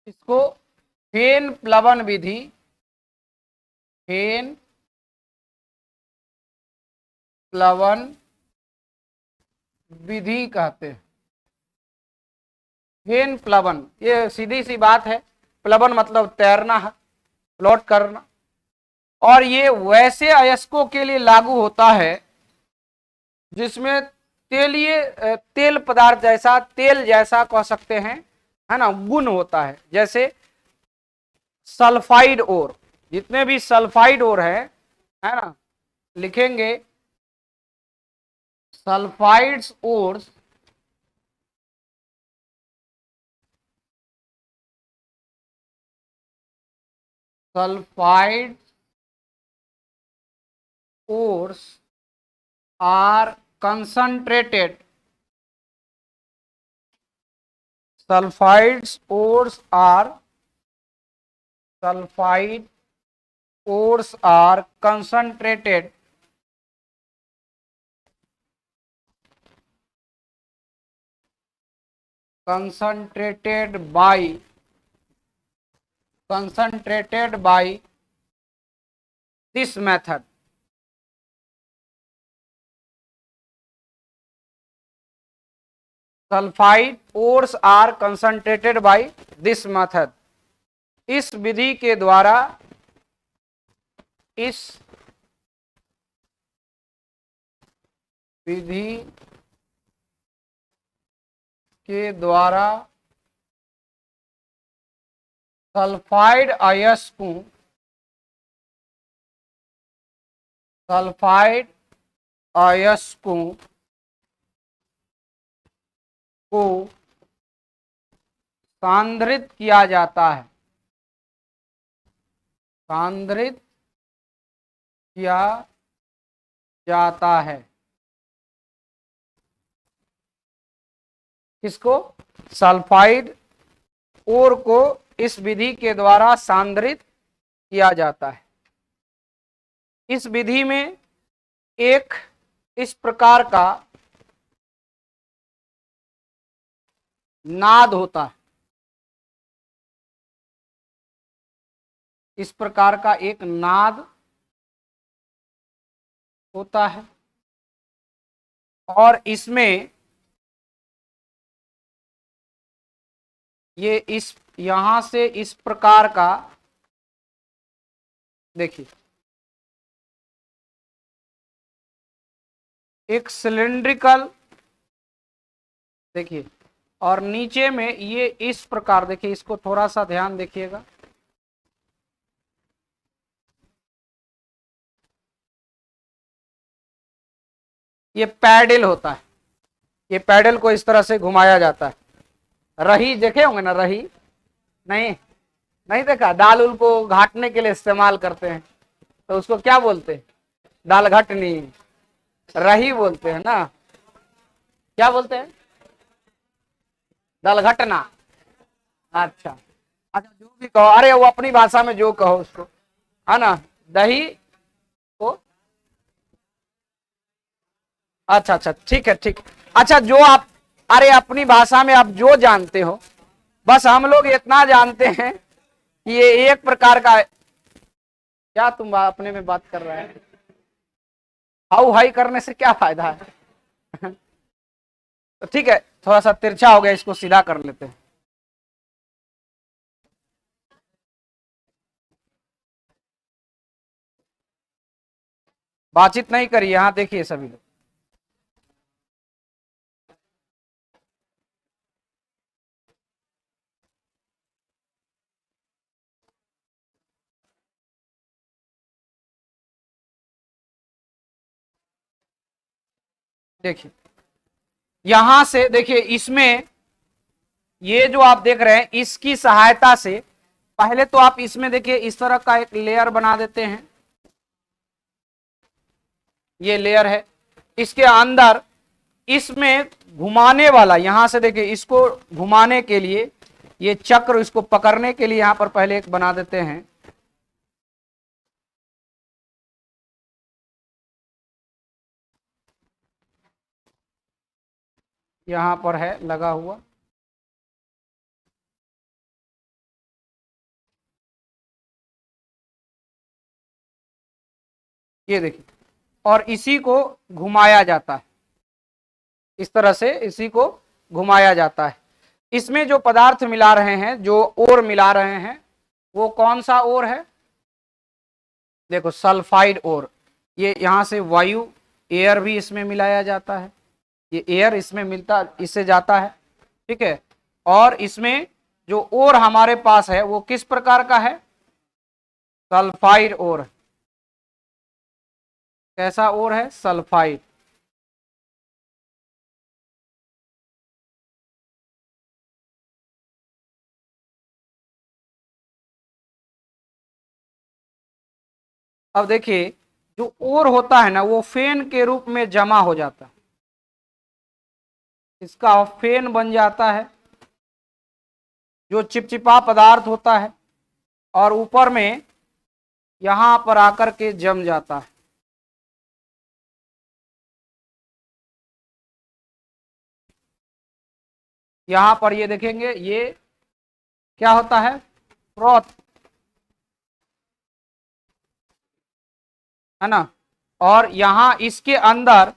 इसको फेन प्लवन विधि, फेन प्लवन विधि कहते हैं। फेन प्लवन, ये सीधी सी बात है, प्लवन मतलब तैरना है, फ्लोट करना। और ये वैसे अयस्कों के लिए लागू होता है जिसमें तेल पदार्थ जैसा, तेल जैसा कह सकते हैं, है ना, गुण होता है। जैसे सल्फाइड ओर, जितने भी सल्फाइड ओर है ना, लिखेंगे sulphides ores, sulphide ores are concentrated, sulfides ores are concentrated by this method. Sulphide ores are concentrated by this method. इस विधि के द्वारा, इस विधि के द्वारा सल्फाइड अयस्कों सल्फाइड अयस्कों को सांद्रित किया जाता है, सांद्रित किया जाता है। किसको? सल्फाइड ओर को इस विधि के द्वारा सांद्रित किया जाता है। इस विधि में एक इस प्रकार का नाद होता है, इस प्रकार का एक नाद होता है और इसमें ये इस यहां से इस प्रकार का देखिए एक सिलिंड्रिकल देखिए और नीचे में ये इस प्रकार देखिए, इसको थोड़ा सा ध्यान देखिएगा। ये पैडल होता है, ये पैडल को इस तरह से घुमाया जाता है। रही देखे होंगे ना? रही नहीं नहीं देखा? दाल उल को घाटने के लिए इस्तेमाल करते हैं तो उसको क्या बोलते हैं? दाल घटनी, रही बोलते हैं ना? क्या बोलते हैं? दाल घटना। अच्छा अच्छा, जो भी कहो, अरे वो अपनी भाषा में जो कहो उसको, है ना? दही को अच्छा अच्छा, ठीक है ठीक। अच्छा, जो आप अरे अपनी भाषा में आप जो जानते हो, बस हम लोग इतना जानते हैं कि ये एक प्रकार का क्या तुम अपने में बात कर रहा है? हाउ हाई करने से क्या फायदा है? तो ठीक है, थोड़ा सा तिरछा हो गया, इसको सीधा कर लेते हैं। बातचीत नहीं करिए, यहाँ देखिए सभी लोग। देखिए यहां से देखिए, इसमें ये जो आप देख रहे हैं इसकी सहायता से पहले तो आप इसमें देखिए इस तरह का एक लेयर बना देते हैं। ये लेयर है, इसके अंदर इसमें घुमाने वाला, यहां से देखिए इसको घुमाने के लिए ये चक्र, इसको पकड़ने के लिए यहां पर पहले एक बना देते हैं। यहां पर है लगा हुआ, ये देखिए, और इसी को घुमाया जाता है, इस तरह से इसी को घुमाया जाता है। इसमें जो पदार्थ मिला रहे हैं, जो ओर मिला रहे हैं, वो कौन सा ओर है? देखो सल्फाइड ओर। ये यहां से वायु, एयर भी इसमें मिलाया जाता है, ये एयर इसमें मिलता, इससे जाता है, ठीक है। और इसमें जो ओर हमारे पास है वो किस प्रकार का है? Sulphide ore. कैसा ओर है? सल्फाइड। अब देखिए जो ओर होता है ना, वो फेन के रूप में जमा हो जाता है, इसका फेन बन जाता है, जो चिपचिपा पदार्थ होता है और ऊपर में यहां पर आकर के जम जाता है। यहां पर ये देखेंगे, ये क्या होता है? फ्रॉथ, है ना? और यहां इसके अंदर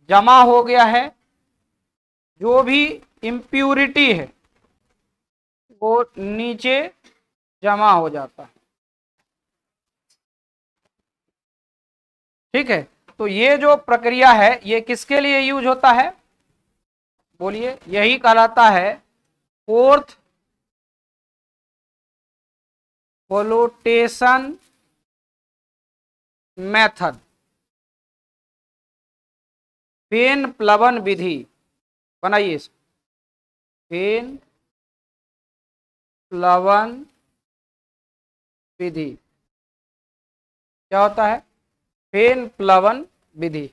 जमा हो गया है, जो भी इम्प्यूरिटी है वो नीचे जमा हो जाता है, ठीक है। तो ये जो प्रक्रिया है ये किसके लिए यूज होता है? बोलिए। यही कहलाता है फोर्थ फ्लोटेशन मेथड, फेन प्लवन विधि, बनाइए इसको, फेन प्लवन विधि। क्या होता है? फेन प्लवन विधि।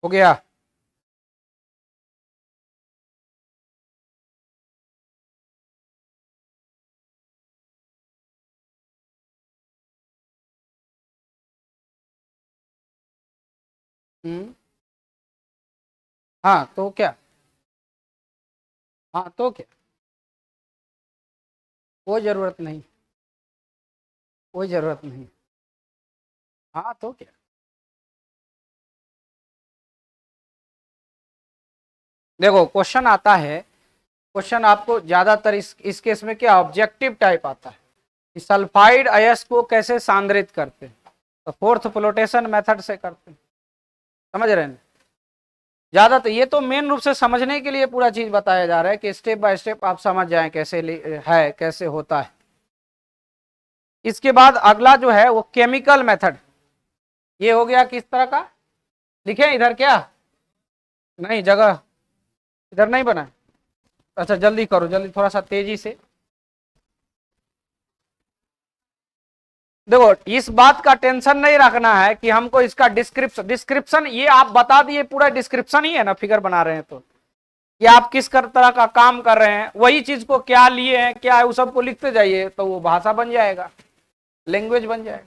हो गया? हाँ तो क्या? हाँ तो क्या? कोई जरूरत नहीं, कोई जरूरत नहीं। हाँ तो क्या? देखो क्वेश्चन आता है, क्वेश्चन आपको ज्यादातर इस केस में क्या ऑब्जेक्टिव टाइप आता है कि सल्फाइड अयस्क को कैसे सांद्रित करते हैं, तो फोर्थ फ्लोटेशन मेथड से करते हैं। समझ रहे हैं? ज्यादातर ये तो मेन रूप से समझने के लिए पूरा चीज बताया जा रहा है कि स्टेप बाय स्टेप आप समझ जाएं कैसे है, कैसे होता है। इसके बाद अगला जो है वो केमिकल मेथड। ये हो गया किस तरह का, लिखे इधर क्या? नहीं, जगह इधर नहीं बना। अच्छा जल्दी करो, जल्दी थोड़ा सा तेजी से। देखो इस बात का टेंशन नहीं रखना है कि हमको इसका डिस्क्रिप्शन ये आप बता दिए, पूरा डिस्क्रिप्शन ही है ना, फिगर बना रहे हैं तो कि आप किस तरह का काम कर रहे हैं, वही चीज को क्या लिए हैं क्या है वो सबको लिखते जाइए, तो वो भाषा बन जाएगा, लैंग्वेज बन जाएगा।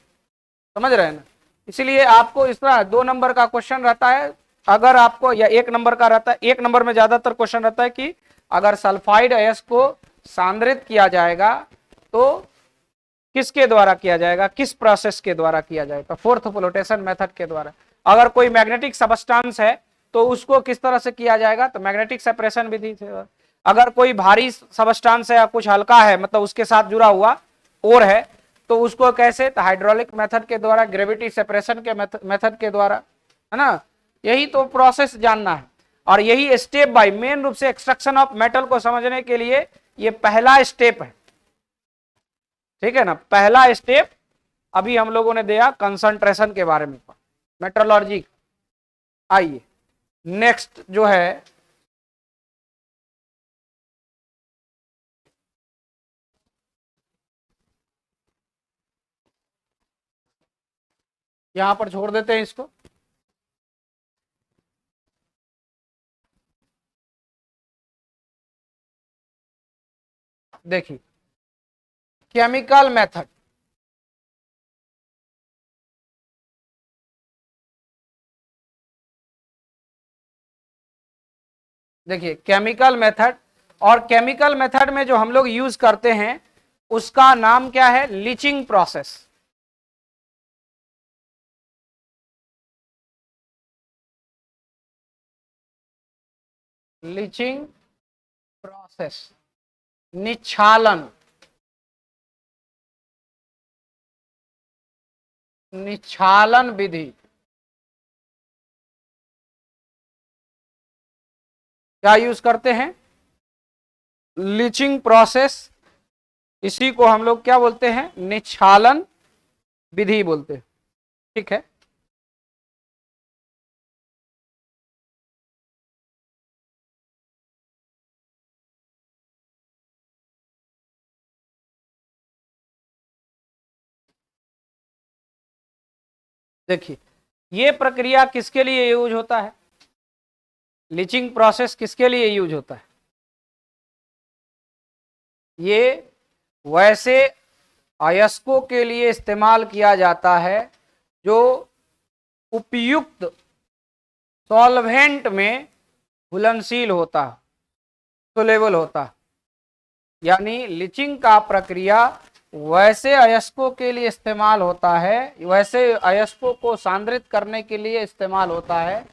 समझ रहे हैं ना? इसीलिए आपको इस तरह 2 नंबर का क्वेश्चन रहता है अगर आपको, या 1 नंबर का रहता है। 1 नंबर में ज्यादातर क्वेश्चन रहता है कि अगर सल्फाइड अयस्क को सांद्रित किया जाएगा तो किसके द्वारा किया जाएगा, किस प्रोसेस के द्वारा किया जाएगा, फोर्थ फ्लोटेशन मेथड के द्वारा। अगर कोई मैग्नेटिक सबस्टेंस है तो उसको किस तरह से किया जाएगा, तो मैग्नेटिक सेपरेशन विधि से। अगर कोई भारी सबस्टेंस है या कुछ हल्का है, मतलब उसके साथ जुड़ा हुआ ओर है, तो उसको कैसे, तो हाइड्रोलिक मेथड के द्वारा, ग्रेविटी सेपरेशन के मेथड के द्वारा, है ना। यही तो प्रोसेस जानना है, और यही स्टेप बाय, मेन रूप से एक्सट्रैक्शन ऑफ मेटल को समझने के लिए ये पहला स्टेप है, ठीक है ना। पहला स्टेप अभी हम लोगों ने दिया कंसंट्रेशन के बारे में, मेट्रोलॉजी। आइए नेक्स्ट जो है, यहां पर छोड़ देते हैं इसको। देखिए केमिकल मेथड, देखिए केमिकल मेथड, और केमिकल मेथड में जो हम लोग यूज करते हैं उसका नाम क्या है, लीचिंग प्रोसेस। लीचिंग प्रोसेस, निच्छालन, निच्छालन विधि। क्या यूज करते हैं, लीचिंग प्रोसेस, इसी को हम लोग क्या बोलते हैं, निच्छालन विधि बोलते हैं, ठीक है। देखिए ये प्रक्रिया किसके लिए यूज होता है, लीचिंग प्रोसेस किसके लिए यूज होता है, ये वैसे अयस्कों के लिए इस्तेमाल किया जाता है जो उपयुक्त सॉल्वेंट में घुलनशील होता, सोलेबल होता। यानी लीचिंग का प्रक्रिया वैसे अयस्कों के लिए इस्तेमाल होता है, वैसे अयस्कों को सांद्रित करने के लिए इस्तेमाल होता है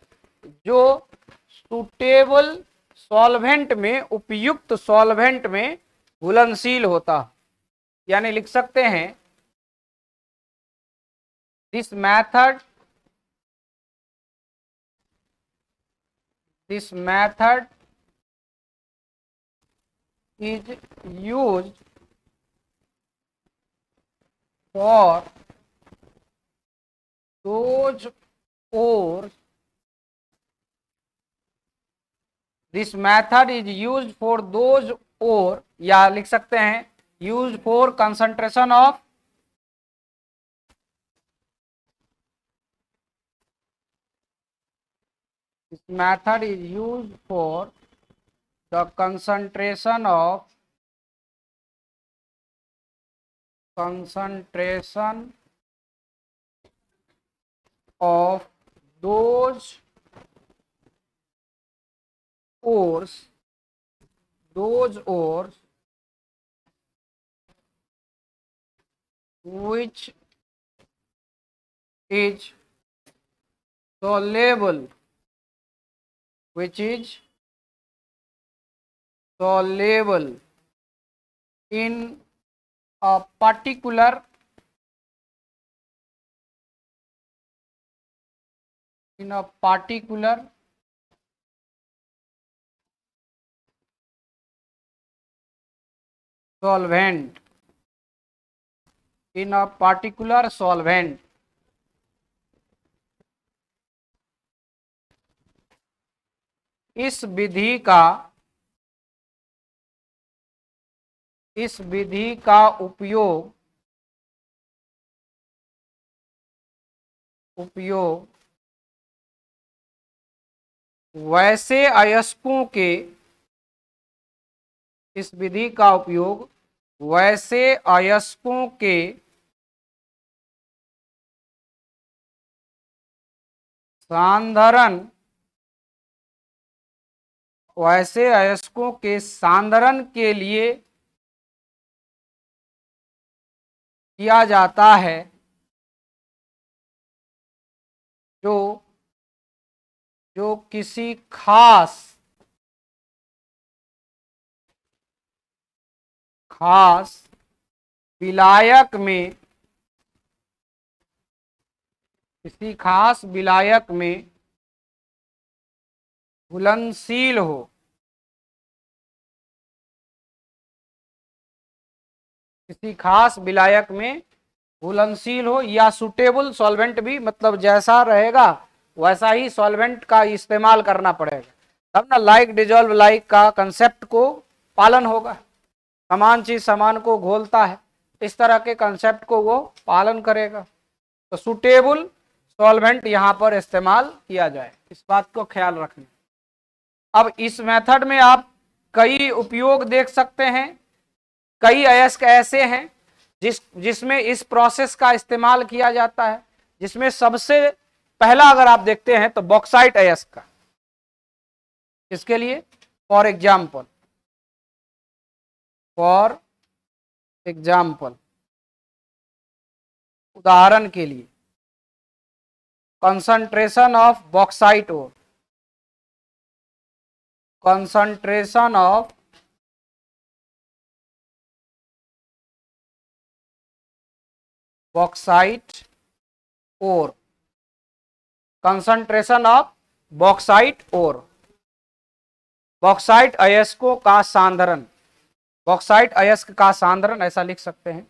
जो सुटेबल सॉल्वेंट में, उपयुक्त सॉल्वेंट में घुलनशील होता। यानी लिख सकते हैं this method, this method is used for those ores, this method is used for those ore, या लिख सकते हैं used for concentration of, this method is used for the concentration of those ores, which is soluble, which is soluble in a particular solvent, in a particular solvent। इस विधि का उपयोग वैसे अयस्कों के, इस विधि का उपयोग वैसे अयस्कों के सांद्रण, वैसे अयस्कों के सांद्रण के लिए किया जाता है जो किसी खास विलायक में, किसी खास विलायक में घुलनशील हो, किसी खास विलायक में घुलनशील हो, या सुटेबल सॉल्वेंट भी, मतलब जैसा रहेगा वैसा ही सॉल्वेंट का इस्तेमाल करना पड़ेगा, तब ना लाइक डिजॉल्व लाइक का कंसेप्ट को पालन होगा। समान चीज समान को घोलता है, इस तरह के कंसेप्ट को वो पालन करेगा। तो सुटेबल सॉल्वेंट यहां पर इस्तेमाल किया जाए, इस बात को ख्याल रखना। अब इस मेथड में आप कई उपयोग देख सकते हैं। कई अयस्क ऐसे हैं जिसमें इस प्रोसेस का इस्तेमाल किया जाता है, जिसमें सबसे पहला अगर आप देखते हैं तो बॉक्साइट अयस्क का। इसके लिए फॉर एग्जाम्पल उदाहरण के लिए concentration of bauxite ore, concentration of bauxite ore, concentration of bauxite ore, bauxite अयस्कों का सांद्रण, बॉक्साइट अयस्क का सांद्रण ऐसा लिख सकते हैं।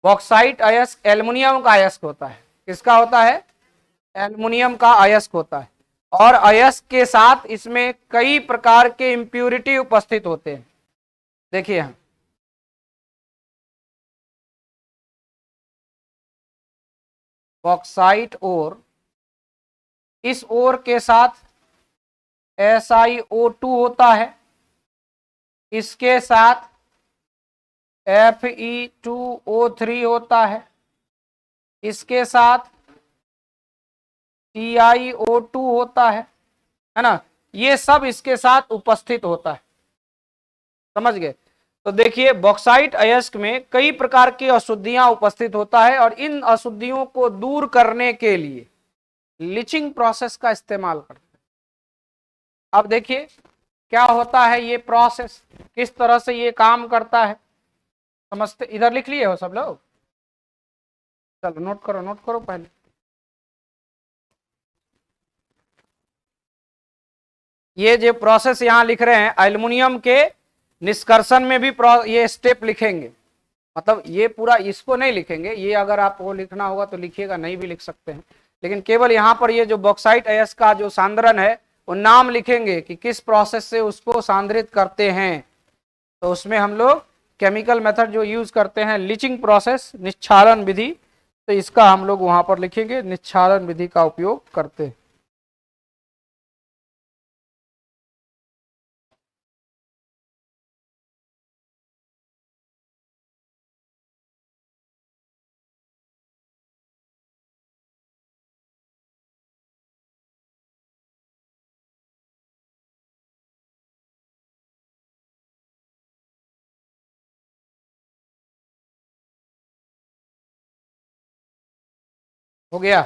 बॉक्साइट अयस्क एल्युमिनियम का अयस्क होता है। किसका होता है? एल्युमिनियम का अयस्क होता है। और अयस्क के साथ इसमें कई प्रकार के इंप्यूरिटी उपस्थित होते हैं। देखिए हम बॉक्साइट ओर, इस ओर के साथ SiO2 होता है, इसके साथ Fe2O3 होता है, इसके साथ TiO2 होता है ना, ये सब इसके साथ उपस्थित होता है। समझ गए? तो देखिए बॉक्साइट अयस्क में कई प्रकार की अशुद्धियां उपस्थित होता है और इन अशुद्धियों को दूर करने के लिए लीचिंग प्रोसेस का इस्तेमाल करते हैं। अब देखिए क्या होता है ये प्रोसेस, किस तरह से ये काम करता है, समझते? इधर लिख लिए हो सब लोग? चलो नोट करो पहले। ये जो प्रोसेस यहां लिख रहे हैं, एल्युमिनियम के निष्कर्षण में भी ये स्टेप लिखेंगे, मतलब ये पूरा इसको नहीं लिखेंगे, ये अगर आपको लिखना होगा तो लिखिएगा, नहीं भी लिख सकते हैं, लेकिन केवल यहाँ पर ये जो बॉक्साइट अयस्क का जो सांद्रण है वो नाम लिखेंगे कि किस प्रोसेस से उसको सांद्रित करते हैं। तो उसमें हम लोग केमिकल मेथड जो यूज करते हैं, लीचिंग प्रोसेस, निच्छालन विधि, तो इसका हम लोग वहां पर लिखेंगे, निच्छालन विधि का उपयोग करते हैं। हो गया?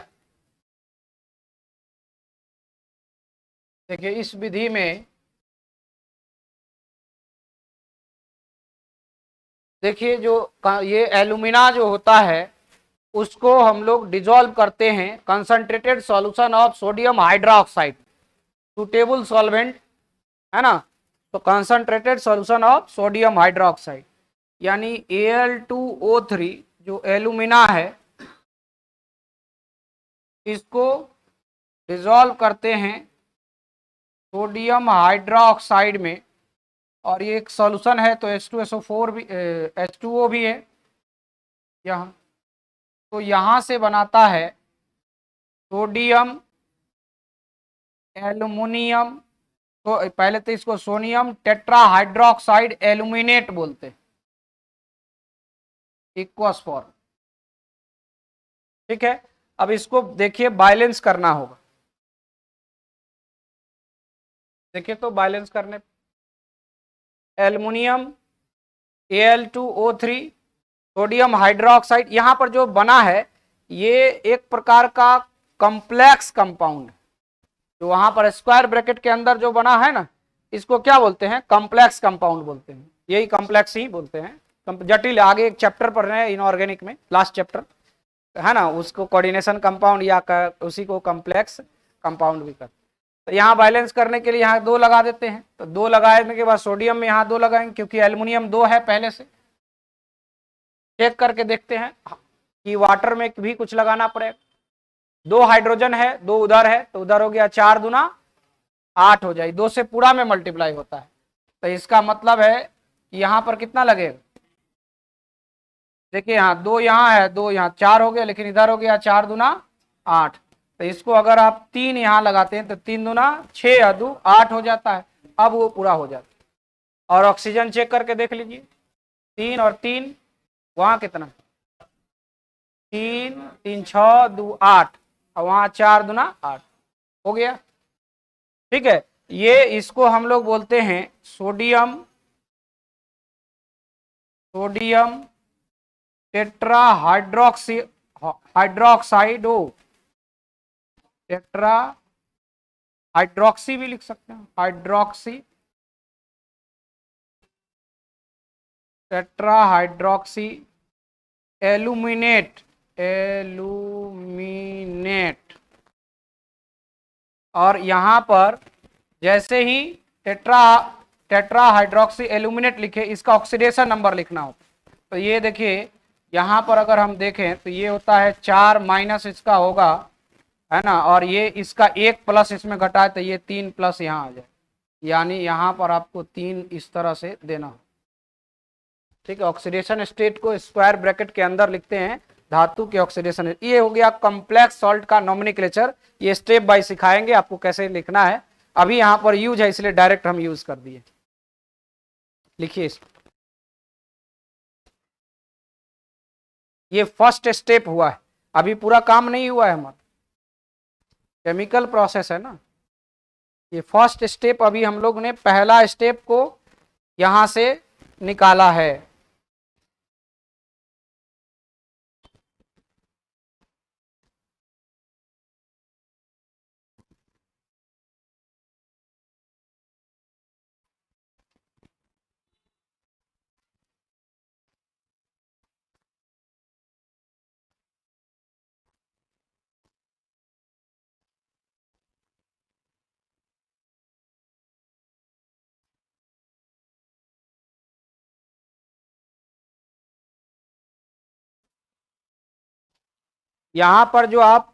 देखिए इस विधि में देखिए जो ये एल्यूमिना जो होता है उसको हम लोग डिजोल्व करते हैं concentrated solution of sodium hydroxide, suitable solvent है ना। तो concentrated solution of sodium hydroxide यानी Al2O3 जो एल्यूमिना है, इसको डिजोल्व करते हैं सोडियम हाइड्रोक्साइड में, और ये एक सॉल्यूशन है तो H2SO4 भी H2O भी है यहाँ। तो यहाँ से बनाता है सोडियम एल्युमिनियम, तो पहले तो इसको सोडियम टेट्राहाइड्रोक्साइड एल्यूमिनेट बोलते हैं, इक्वस फॉर्म। ठीक है, अब इसको देखिए बैलेंस करना होगा। देखिए तो बैलेंस करने एल्युमिनियम Al2O3 सोडियम हाइड्रोक्साइड, यहां पर जो बना है ये एक प्रकार का कॉम्प्लेक्स कंपाउंड, जो वहां पर स्क्वायर ब्रैकेट के अंदर जो बना है ना, इसको क्या बोलते हैं? कॉम्प्लेक्स कंपाउंड बोलते हैं, यही कॉम्प्लेक्स ही बोलते हैं। जटिल, आगे एक चैप्टर पढ़ रहे हैं इनऑर्गेनिक में, लास्ट चैप्टर है ना, उसको कोऑर्डिनेशन कंपाउंड या उसी को कॉम्प्लेक्स कंपाउंड भी कर। तो यहाँ बैलेंस करने के लिए यहाँ 2 लगा देते हैं, तो 2 लगाने के बाद सोडियम में यहाँ 2 लगाएंगे, क्योंकि एल्युमिनियम 2 है पहले से। चेक करके देखते हैं कि वाटर में भी कुछ लगाना पड़ेगा। 2 हाइड्रोजन है, 2 उधर है, तो उधर हो गया 4 दूना 8 हो जाए, 2 से पूरा में मल्टीप्लाई होता है। तो इसका मतलब है कि यहाँ पर कितना लगेगा, देखिए यहाँ 2 यहाँ है, 2 यहाँ, 4 हो गया, लेकिन इधर हो गया 4 दूना 8। तो इसको अगर आप 3 यहाँ लगाते हैं तो 3 दूना 6 या 2 8 हो जाता है, अब वो पूरा हो जाता है। और ऑक्सीजन चेक करके देख लीजिए, 3 और 3 वहाँ कितना, 3 3 6 2 8 और वहाँ 4 दूना 8 हो गया। ठीक है, ये इसको हम लोग बोलते हैं सोडियम टेट्रा हाइड्रोक्साइडो, टेट्रा हाइड्रोक्सी भी लिख सकते हैं, हाइड्रोक्सी, टेट्रा हाइड्रोक्सी एल्यूमिनेट, और यहां पर जैसे ही टेट्रा हाइड्रोक्सी एल्यूमिनेट लिखे, इसका ऑक्सीडेशन नंबर लिखना होता। तो ये देखिए यहाँ पर अगर हम देखें तो ये होता है 4 माइनस इसका होगा, है ना, और ये इसका 1 प्लस इसमें घटाए तो ये 3 प्लस यहाँ आ जाए, यानी यहाँ पर आपको 3 इस तरह से देना हो। ठीक है, ऑक्सीडेशन स्टेट को स्क्वायर ब्रैकेट के अंदर लिखते हैं, धातु के ऑक्सीडेशन। ये हो गया कॉम्प्लेक्स सॉल्ट का नोमेनक्लेचर, ये स्टेप बाय सिखाएंगे आपको कैसे लिखना है। अभी यहाँ पर यूज है इसलिए डायरेक्ट हम यूज कर दिए। लिखिए इसको, ये फर्स्ट स्टेप हुआ है, अभी पूरा काम नहीं हुआ है, हमारा केमिकल प्रोसेस है ना। ये फर्स्ट स्टेप, अभी हम लोग ने पहला स्टेप को यहां से निकाला है। यहां पर जो आप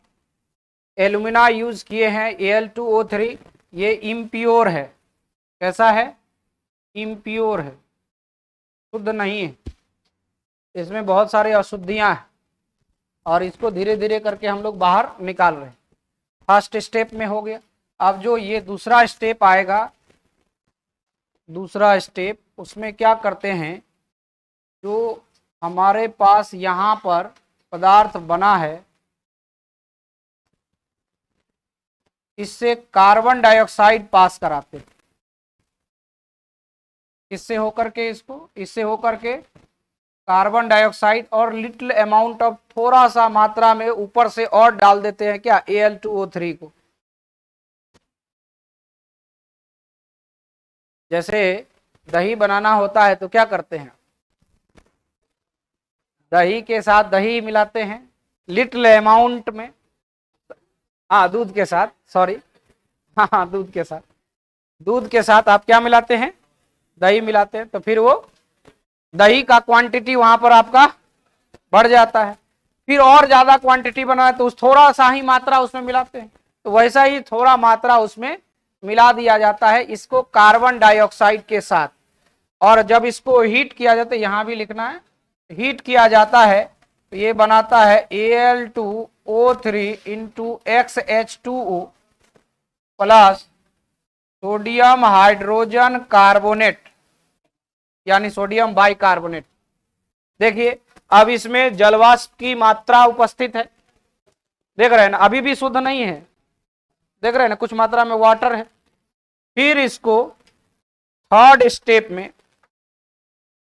एल्यूमिना यूज किए हैं Al2O3, ये इम्प्योर है। कैसा है, इम्प्योर है, शुद्ध नहीं है, इसमें बहुत सारी अशुद्धियां हैं, और इसको धीरे धीरे करके हम लोग बाहर निकाल रहे हैं। फर्स्ट स्टेप में हो गया। अब जो ये दूसरा स्टेप आएगा, दूसरा स्टेप, उसमें क्या करते हैं, जो हमारे पास यहाँ पर पदार्थ बना है, इससे कार्बन डाइऑक्साइड पास कराते हैं। इससे होकर के इससे होकर के कार्बन डाइऑक्साइड और लिटिल अमाउंट ऑफ, थोड़ा सा मात्रा में ऊपर से और डाल देते हैं क्या, Al2O3 को। जैसे दही बनाना होता है तो क्या करते हैं, दही के साथ दही मिलाते हैं लिटिल अमाउंट में, हाँ दूध के साथ, सॉरी, हाँ दूध के साथ आप क्या मिलाते हैं, दही मिलाते हैं। तो फिर वो दही का क्वांटिटी वहां पर आपका बढ़ जाता है। फिर और ज्यादा क्वांटिटी बना है तो उस थोड़ा सा ही मात्रा उसमें मिलाते हैं, तो वैसा ही थोड़ा मात्रा उसमें मिला दिया जाता है इसको कार्बन डाइऑक्साइड के साथ। और जब इसको हीट किया जाता है, यहां भी लिखना है, हीट किया जाता है तो ये बनाता है Al2O3 into XH2O plus sodium hydrogen carbonate, यानी सोडियम बाइकार्बोनेट। देखिए अब इसमें जलवाष्प की मात्रा उपस्थित है, देख रहे हैं ना, अभी भी शुद्ध नहीं है, देख रहे हैं ना, कुछ मात्रा में वाटर है। फिर इसको थर्ड स्टेप में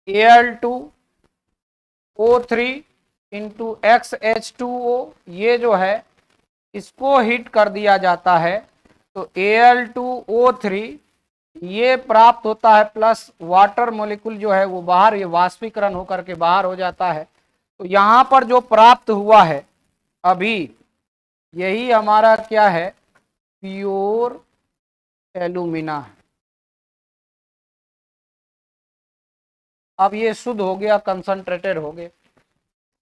Al2O3 इंटू XH2O, ये जो है इसको हीट कर दिया जाता है, तो Al2O3 ये प्राप्त होता है, प्लस वाटर मोलिकुल जो है वो बाहर, ये वाष्पीकरण होकर के बाहर हो जाता है। तो यहां पर जो प्राप्त हुआ है अभी, यही हमारा क्या है, प्योर एल्यूमिना है। अब ये शुद्ध हो गया, कंसंट्रेटेड हो गया,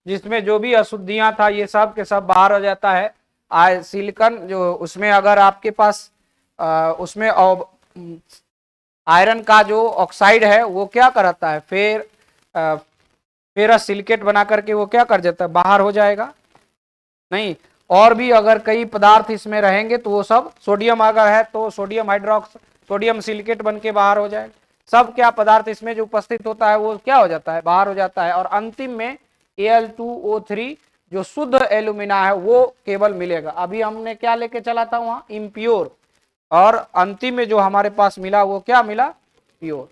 जिसमें जो भी अशुद्धियां था ये सब के सब बाहर हो जाता है। सिलिकॉन जो उसमें अगर आपके पास उसमें आयरन का जो ऑक्साइड है वो क्या कराता है, फिर फेरस सिलिकेट बना करके वो क्या कर देता है, बाहर हो जाएगा। नहीं, और भी अगर कई पदार्थ इसमें रहेंगे तो वो सब, सोडियम अगर है तो सोडियम हाइड्रोक्स, सोडियम सिलिकेट बन के बाहर हो जाएगा। सब क्या पदार्थ इसमें जो उपस्थित होता है वो क्या हो जाता है, बाहर हो जाता है। और अंतिम में Al2O3 जो शुद्ध एल्यूमिना है वो केवल मिलेगा। अभी हमने क्या लेके चला था वहां, इम्प्योर, और अंतिम में जो हमारे पास मिला वो क्या मिला, प्योर।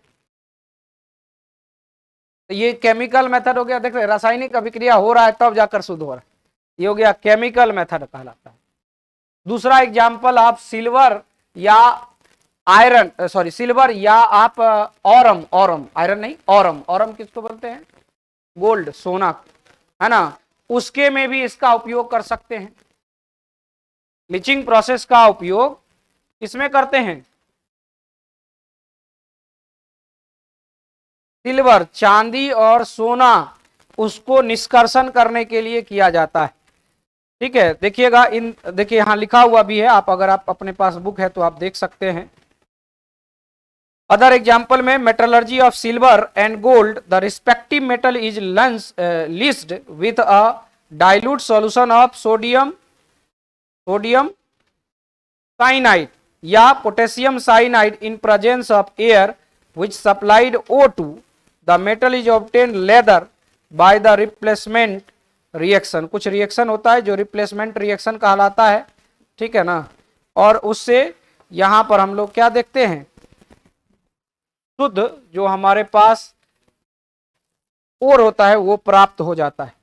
तो ये केमिकल मेथड हो गया। देख रहे, रासायनिक अभिक्रिया हो रहा है तब जाकर शुद्ध हो रहा है, ये हो गया केमिकल मेथड कहलाता है। दूसरा एग्जाम्पल, आप सिल्वर या आयरन, सॉरी सिल्वर या आप औरम, औरम आयरन नहीं, औरम, औरम किसको बोलते हैं, गोल्ड, सोना, है ना, उसके में भी इसका उपयोग कर सकते हैं। लीचिंग प्रोसेस का उपयोग किसमें करते हैं, सिल्वर, चांदी और सोना, उसको निष्कर्षण करने के लिए किया जाता है। ठीक है, देखिएगा, इन देखिए यहां लिखा हुआ भी है, आप अगर आप अपने पास बुक है तो आप देख सकते हैं। अदर एग्जाम्पल में, metallurgy of silver and gold, the respective metal is leached with a dilute solution of sodium cyanide या potassium cyanide in presence of air which supplied O2, the metal is obtained leather by the replacement reaction। कुछ reaction होता है जो replacement reaction कहलाता है, ठीक है ना, और उससे यहां पर हम लोग क्या देखते हैं, शुद्ध जो हमारे पास ओर होता है वो प्राप्त हो जाता है।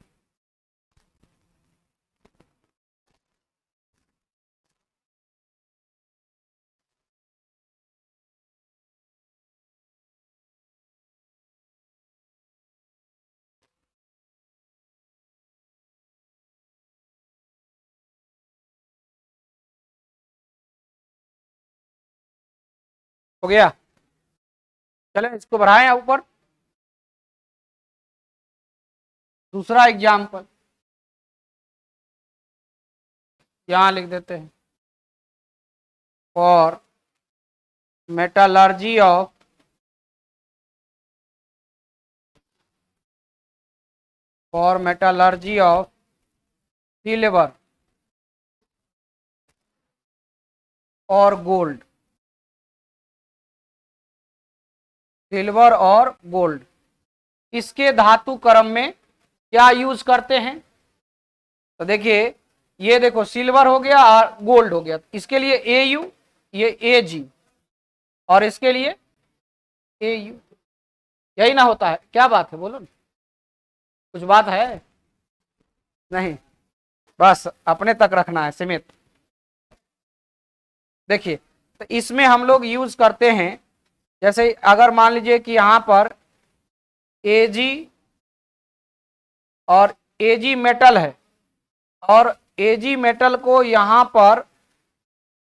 हो गया, चलें इसको बढ़ाएं ऊपर। दूसरा एग्जाम्पल यहां लिख देते हैं, और मेटलर्जी ऑफ सिल्वर और गोल्ड, सिल्वर और गोल्ड, इसके धातु क्रम में क्या यूज करते हैं। तो देखिए, ये देखो सिल्वर हो गया और गोल्ड हो गया, इसके लिए Au, ये Ag, और इसके लिए Au, यही ना होता है, क्या बात है, बोलो ना, कुछ बात है, नहीं, बस अपने तक रखना है सीमित। देखिए, तो इसमें हम लोग यूज करते हैं, जैसे अगर मान लीजिए कि यहां पर Ag और Ag मेटल है, और Ag मेटल को यहां पर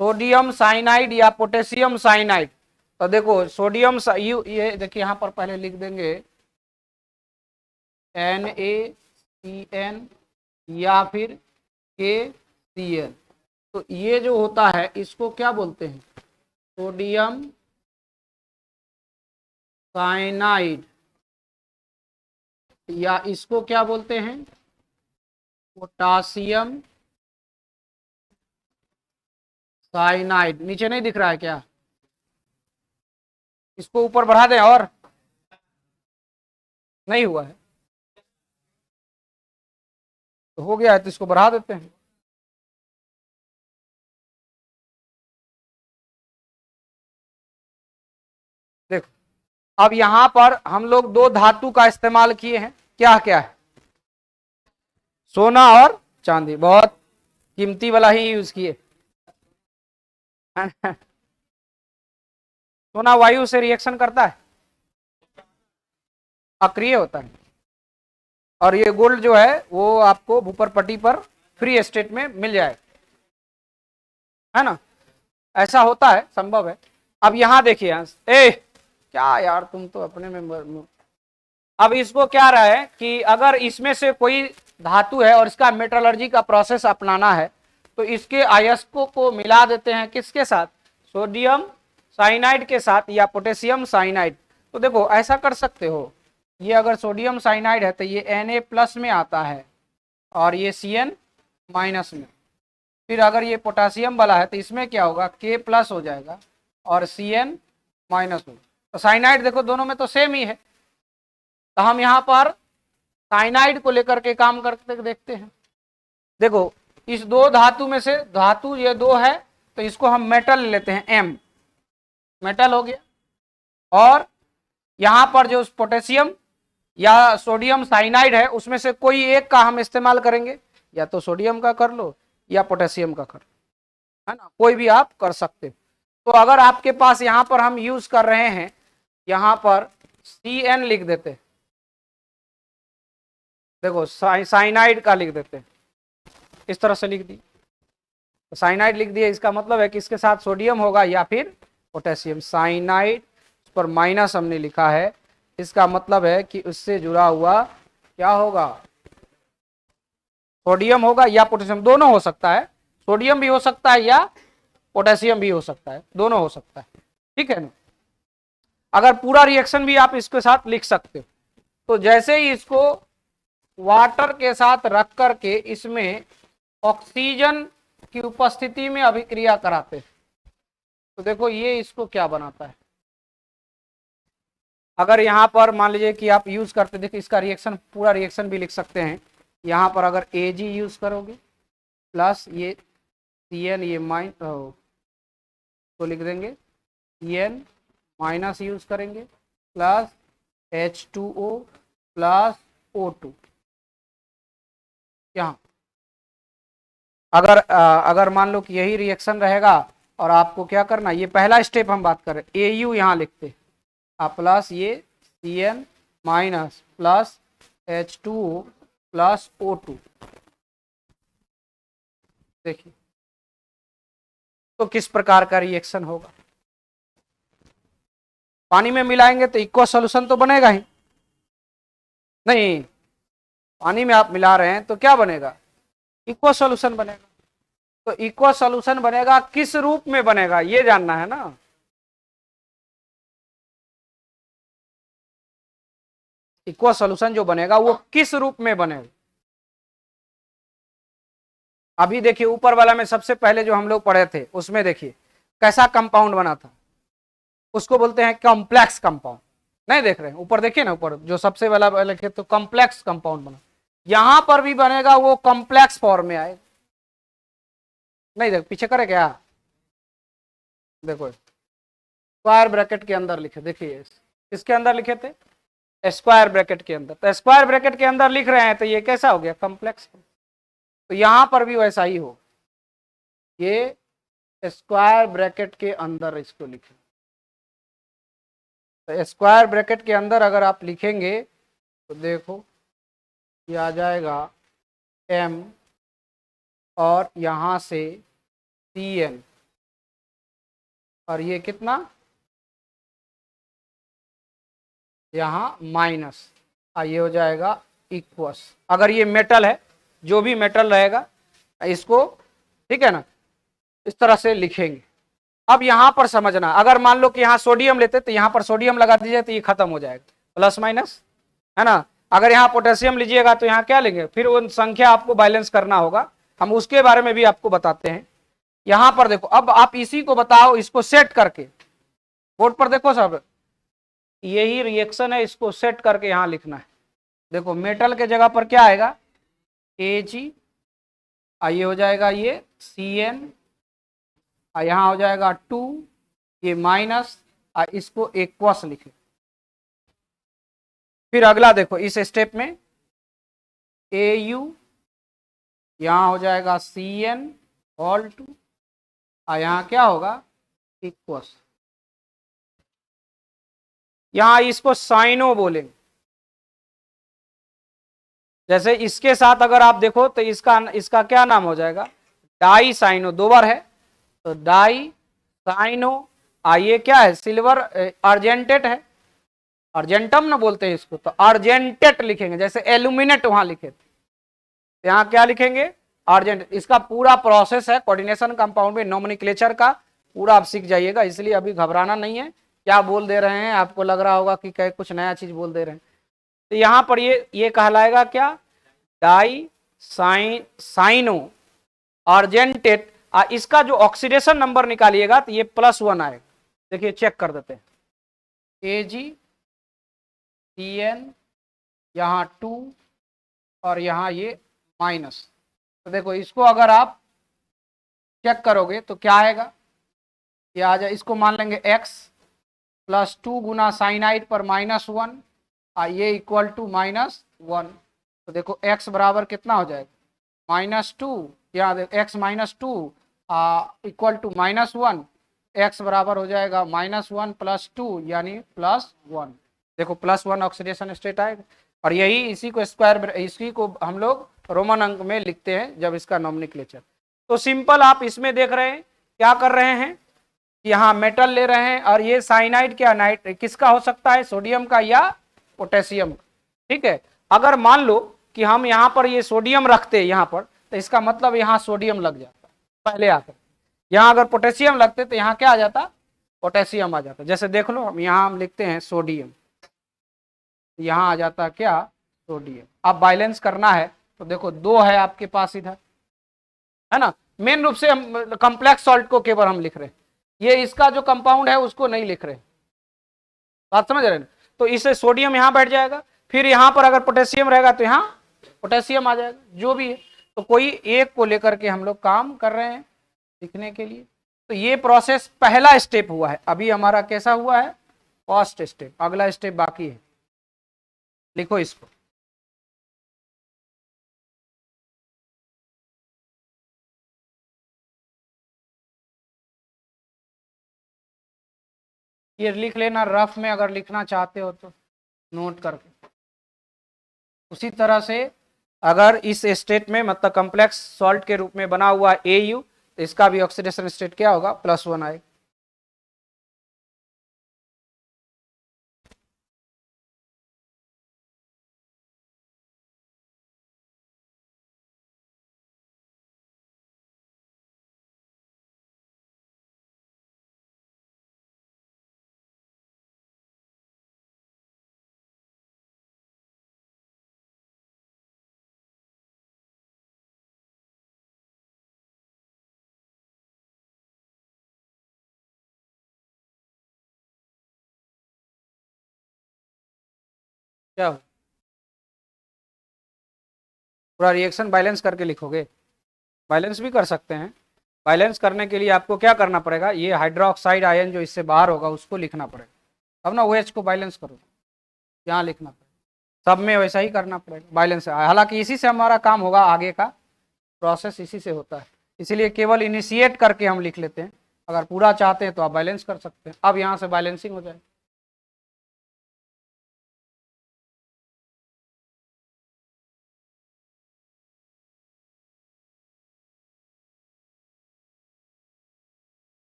सोडियम साइनाइड या पोटेशियम साइनाइड, तो देखो सोडियम ये देखिए यहां पर पहले लिख देंगे NaCN या फिर KCl। तो ये जो होता है इसको क्या बोलते हैं, सोडियम साइनाइड, या इसको क्या बोलते हैं, पोटासियम साइनाइड। नीचे नहीं दिख रहा है क्या, इसको ऊपर बढ़ा दें, और नहीं हुआ है तो हो गया है, तो इसको बढ़ा देते हैं। देखो, अब यहां पर हम लोग दो धातु का इस्तेमाल किए हैं, क्या क्या है, सोना और चांदी, बहुत कीमती वाला ही यूज किए सोना वायु से रिएक्शन करता है, अक्रिय होता है। और ये गोल्ड जो है वो आपको ऊपर पट्टी पर फ्री स्टेट में मिल जाए, है ना, ऐसा होता है, संभव है। अब यहां देखिए, ए क्या यार तुम तो अपने में। अब इसको क्या रहा है कि अगर इसमें से कोई धातु है और इसका मेटलर्जी का प्रोसेस अपनाना है तो इसके अयस्कों को मिला देते हैं किसके साथ, सोडियम साइनाइड के साथ या पोटेशियम साइनाइड। तो देखो ऐसा कर सकते हो, ये अगर सोडियम साइनाइड है तो ये Na+ में आता है और ये Cn- में। फिर अगर ये पोटासियम वाला है तो इसमें क्या होगा, K+ हो जाएगा और Cn- होगा। तो साइनाइड देखो दोनों में तो सेम ही है, तो हम यहाँ पर साइनाइड को लेकर के काम करते देखते हैं। देखो इस दो धातु में से धातु ये दो है तो इसको हम मेटल लेते हैं, M मेटल हो गया। और यहां पर जो पोटेशियम या सोडियम साइनाइड है उसमें से कोई एक का हम इस्तेमाल करेंगे, या तो सोडियम का कर लो या पोटेशियम का कर लो, है ना, कोई भी आप कर सकते हो। तो अगर आपके पास यहां पर हम यूज कर रहे हैं, यहां पर Cn लिख देते, देखो साइनाइड का लिख देते, इस तरह से लिख दी, तो साइनाइड लिख दिए, इसका मतलब है कि इसके साथ सोडियम होगा या फिर पोटेशियम। साइनाइड पर माइनस हमने लिखा है, इसका मतलब है कि उससे जुड़ा हुआ क्या होगा, सोडियम होगा या पोटेशियम, दोनों हो सकता है, सोडियम भी हो सकता है या पोटेशियम भी हो सकता है, दोनों हो सकता है, ठीक है ना। अगर पूरा रिएक्शन भी आप इसके साथ लिख सकते हो। तो जैसे ही इसको वाटर के साथ रख करके इसमें ऑक्सीजन की उपस्थिति में अभिक्रिया कराते हैं, तो देखो ये इसको क्या बनाता है। अगर यहां पर मान लीजिए कि आप यूज करते, देखिए इसका रिएक्शन पूरा रिएक्शन भी लिख सकते हैं। यहां पर अगर Ag यूज करोगे प्लस ये Cn, ये तो लिख देंगे Cn- यूज करेंगे प्लस H2O प्लस O2। यहां अगर मान लो कि यही रिएक्शन रहेगा और आपको क्या करना, ये पहला स्टेप हम बात कर रहे हैं, Au यहां लिखते आप प्लस ये Cn- plus H2O plus O2। देखिए तो किस प्रकार का रिएक्शन होगा, पानी में मिलाएंगे तो इक्वा सॉल्यूशन तो बनेगा ही नहीं, पानी में आप मिला रहे हैं तो क्या बनेगा, इक्वा सॉल्यूशन बनेगा। तो इक्वा सॉल्यूशन बनेगा, किस रूप में बनेगा ये जानना है ना। इक्वा सॉल्यूशन जो बनेगा वो किस रूप में बनेगा। अभी देखिए ऊपर वाला में सबसे पहले जो हम लोग पढ़े थे उसमें देखिए कैसा कंपाउंड बना था, उसको बोलते हैं कॉम्प्लेक्स कंपाउंड। नहीं देख रहे हैं ऊपर, देखिए ना ऊपर जो सबसे वाला लिखे तो कॉम्प्लेक्स कंपाउंड बना, यहां पर भी बनेगा वो कॉम्प्लेक्स फॉर्म में आएगा। नहीं देख पीछे करे क्या, देखो स्क्वायर ब्रैकेट के अंदर लिखे, देखिए इसके अंदर लिखे थे स्क्वायर ब्रैकेट के अंदर, तो स्क्वायर ब्रैकेट के अंदर लिख रहे हैं तो ये कैसा हो गया, कॉम्प्लेक्स। तो यहां पर भी वैसा ही हो, ये स्क्वायर ब्रैकेट के अंदर इसको लिखें, तो स्क्वायर ब्रैकेट के अंदर अगर आप लिखेंगे तो देखो ये आ जाएगा M और यहां से Cn, और ये कितना यहां माइनस, ये हो जाएगा इक्वस। अगर ये मेटल है, जो भी मेटल रहेगा इसको, ठीक है ना, इस तरह से लिखेंगे। अब यहां पर समझना, अगर मान लो कि यहां सोडियम लेते तो यहां पर सोडियम लगा दीजिए तो ये खत्म हो जाएगा, प्लस माइनस, है ना। अगर यहाँ पोटेशियम लीजिएगा तो यहाँ क्या लेंगे, फिर वो संख्या आपको बैलेंस करना होगा, हम उसके बारे में भी आपको बताते हैं। यहां पर देखो, अब आप इसी को बताओ, इसको सेट करके बोर्ड पर देखो सब, यही रिएक्शन है, इसको सेट करके यहां लिखना है। देखो मेटल के जगह पर क्या आएगा, Ag, ये हो जाएगा ये Cn, यहां हो जाएगा 2, ये माइनस, इसको एक्वस लिखे। फिर अगला देखो इस स्टेप में Au, यहां हो जाएगा Cn ऑल 2, यहां क्या होगा इक्वस। यहां इसको साइनो बोलेंगे। जैसे इसके साथ अगर आप देखो तो इसका इसका क्या नाम हो जाएगा, डाई साइनो, दो बार है तो डाई साइनो। ये क्या है, सिल्वर अर्जेंटेट है, अर्जेंटम ना बोलते हैं इसको, तो अर्जेंटेट लिखेंगे, जैसे एल्यूमिनेट वहां लिखे थे, यहां क्या लिखेंगे, अर्जेंट। इसका पूरा प्रोसेस है कोऑर्डिनेशन कंपाउंड में, नोमेनक्लेचर का पूरा आप सीख जाइएगा, इसलिए अभी घबराना नहीं है। क्या बोल दे रहे हैं, आपको लग रहा होगा कि कुछ नया चीज बोल दे रहे हैं, तो यहां पर ये कहलाएगा क्या, डाई साइनो अर्जेंटेट। इसका जो ऑक्सीडेशन नंबर निकालिएगा तो ये +1 आएगा। देखिए चेक कर देते हैं, AgCN, यहाँ 2 और यहाँ ये माइनस। तो देखो इसको अगर आप चेक करोगे तो क्या आएगा, ये आ जाए, इसको मान लेंगे x +2 गुना साइनाइड पर -1, ये इक्वल टू -1। तो देखो x बराबर कितना हो जाएगा, -2, यहाँ देखो x -2 इक्वल टू -1, x बराबर हो जाएगा -1 + 2 यानी +1। देखो +1 ऑक्सीडेशन स्टेट आएगा, और यही इसी को स्क्वायर, इसी को हम लोग रोमन अंक में लिखते हैं जब इसका नोमेनक्लेचर। तो सिंपल आप इसमें देख रहे हैं क्या कर रहे हैं कि यहाँ मेटल ले रहे हैं, और ये साइनाइड क्या नाइट किसका हो सकता है, सोडियम का या पोटेशियम का। ठीक है, अगर मान लो कि हम यहाँ पर ये सोडियम रखते यहाँ पर, तो इसका मतलब यहाँ सोडियम लग जाता पहले आकर, यहाँ अगर पोटेशियम लगते तो यहाँ क्या आ जाता, पोटेशियम आ जाता। जैसे देख लो हम यहाँ हम लिखते हैं सोडियम, यहाँ आ जाता क्या, सोडियम। अब बैलेंस करना है तो देखो 2 है आपके पास इधर, है ना, मेन रूप से हम कॉम्प्लेक्स सॉल्ट को केवल हम लिख रहे हैं, ये इसका जो कंपाउंड है उसको नहीं लिख रहे, बात समझ रहे हैं। तो इससे सोडियम यहाँ बैठ जाएगा, फिर यहाँ पर अगर पोटेशियम रहेगा तो यहाँ पोटेशियम आ जाएगा, जो भी है। तो कोई एक को लेकर के हम लोग काम कर रहे हैं लिखने के लिए। तो ये प्रोसेस पहला स्टेप हुआ है, अभी हमारा कैसा हुआ है, फर्स्ट स्टेप, अगला स्टेप बाकी है, लिखो इसको। ये लिख लेना रफ में, अगर लिखना चाहते हो तो नोट करके। उसी तरह से अगर इस स्टेट में मतलब कॉम्प्लेक्स सॉल्ट के रूप में बना हुआ AU, तो इसका भी ऑक्सीडेशन स्टेट क्या होगा, +1 आएगा। क्या हो, पूरा रिएक्शन बैलेंस करके लिखोगे, बैलेंस भी कर सकते हैं। बैलेंस करने के लिए आपको क्या करना पड़ेगा, ये हाइड्रोक्साइड आयन जो इससे बाहर होगा उसको लिखना पड़ेगा, तब ना OH को बैलेंस करो, यहाँ लिखना पड़ेगा, सब में वैसा ही करना पड़ेगा बैलेंस। हालांकि इसी से हमारा काम होगा, आगे का प्रोसेस इसी से होता है, इसलिए केवल इनिशिएट करके हम लिख लेते हैं। अगर पूरा चाहते हैं तो आप बैलेंस कर सकते हैं। अब यहाँ से बैलेंसिंग हो जाए,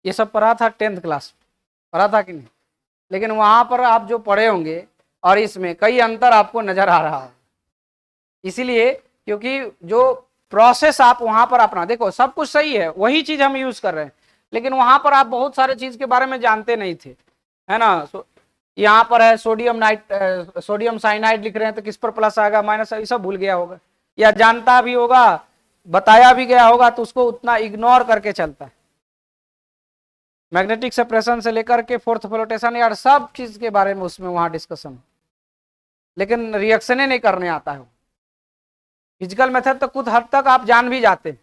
ये सब पढ़ा था 10th क्लास, पढ़ा था कि नहीं, लेकिन वहां पर आप जो पढ़े होंगे और इसमें कई अंतर आपको नजर आ रहा है, इसीलिए क्योंकि जो प्रोसेस आप वहां पर अपना देखो, सब कुछ सही है, वही चीज हम यूज कर रहे हैं, लेकिन वहां पर आप बहुत सारे चीज के बारे में जानते नहीं थे, है ना। यहाँ पर है सोडियम साइनाइड लिख रहे हैं तो किस पर प्लस आएगा माइनस, ये सब भूल गया होगा, या जानता भी होगा, बताया भी गया होगा, तो उसको उतना इग्नोर करके चलता है। मैग्नेटिक सेपरेशन से लेकर के फोर्थ फ्लोटेशन यार सब चीज के बारे में उसमें वहां डिस्कशन, लेकिन रिएक्शने नहीं करने आता है। फिजिकल मेथड तो कुछ हद तक आप जान भी जाते हैं,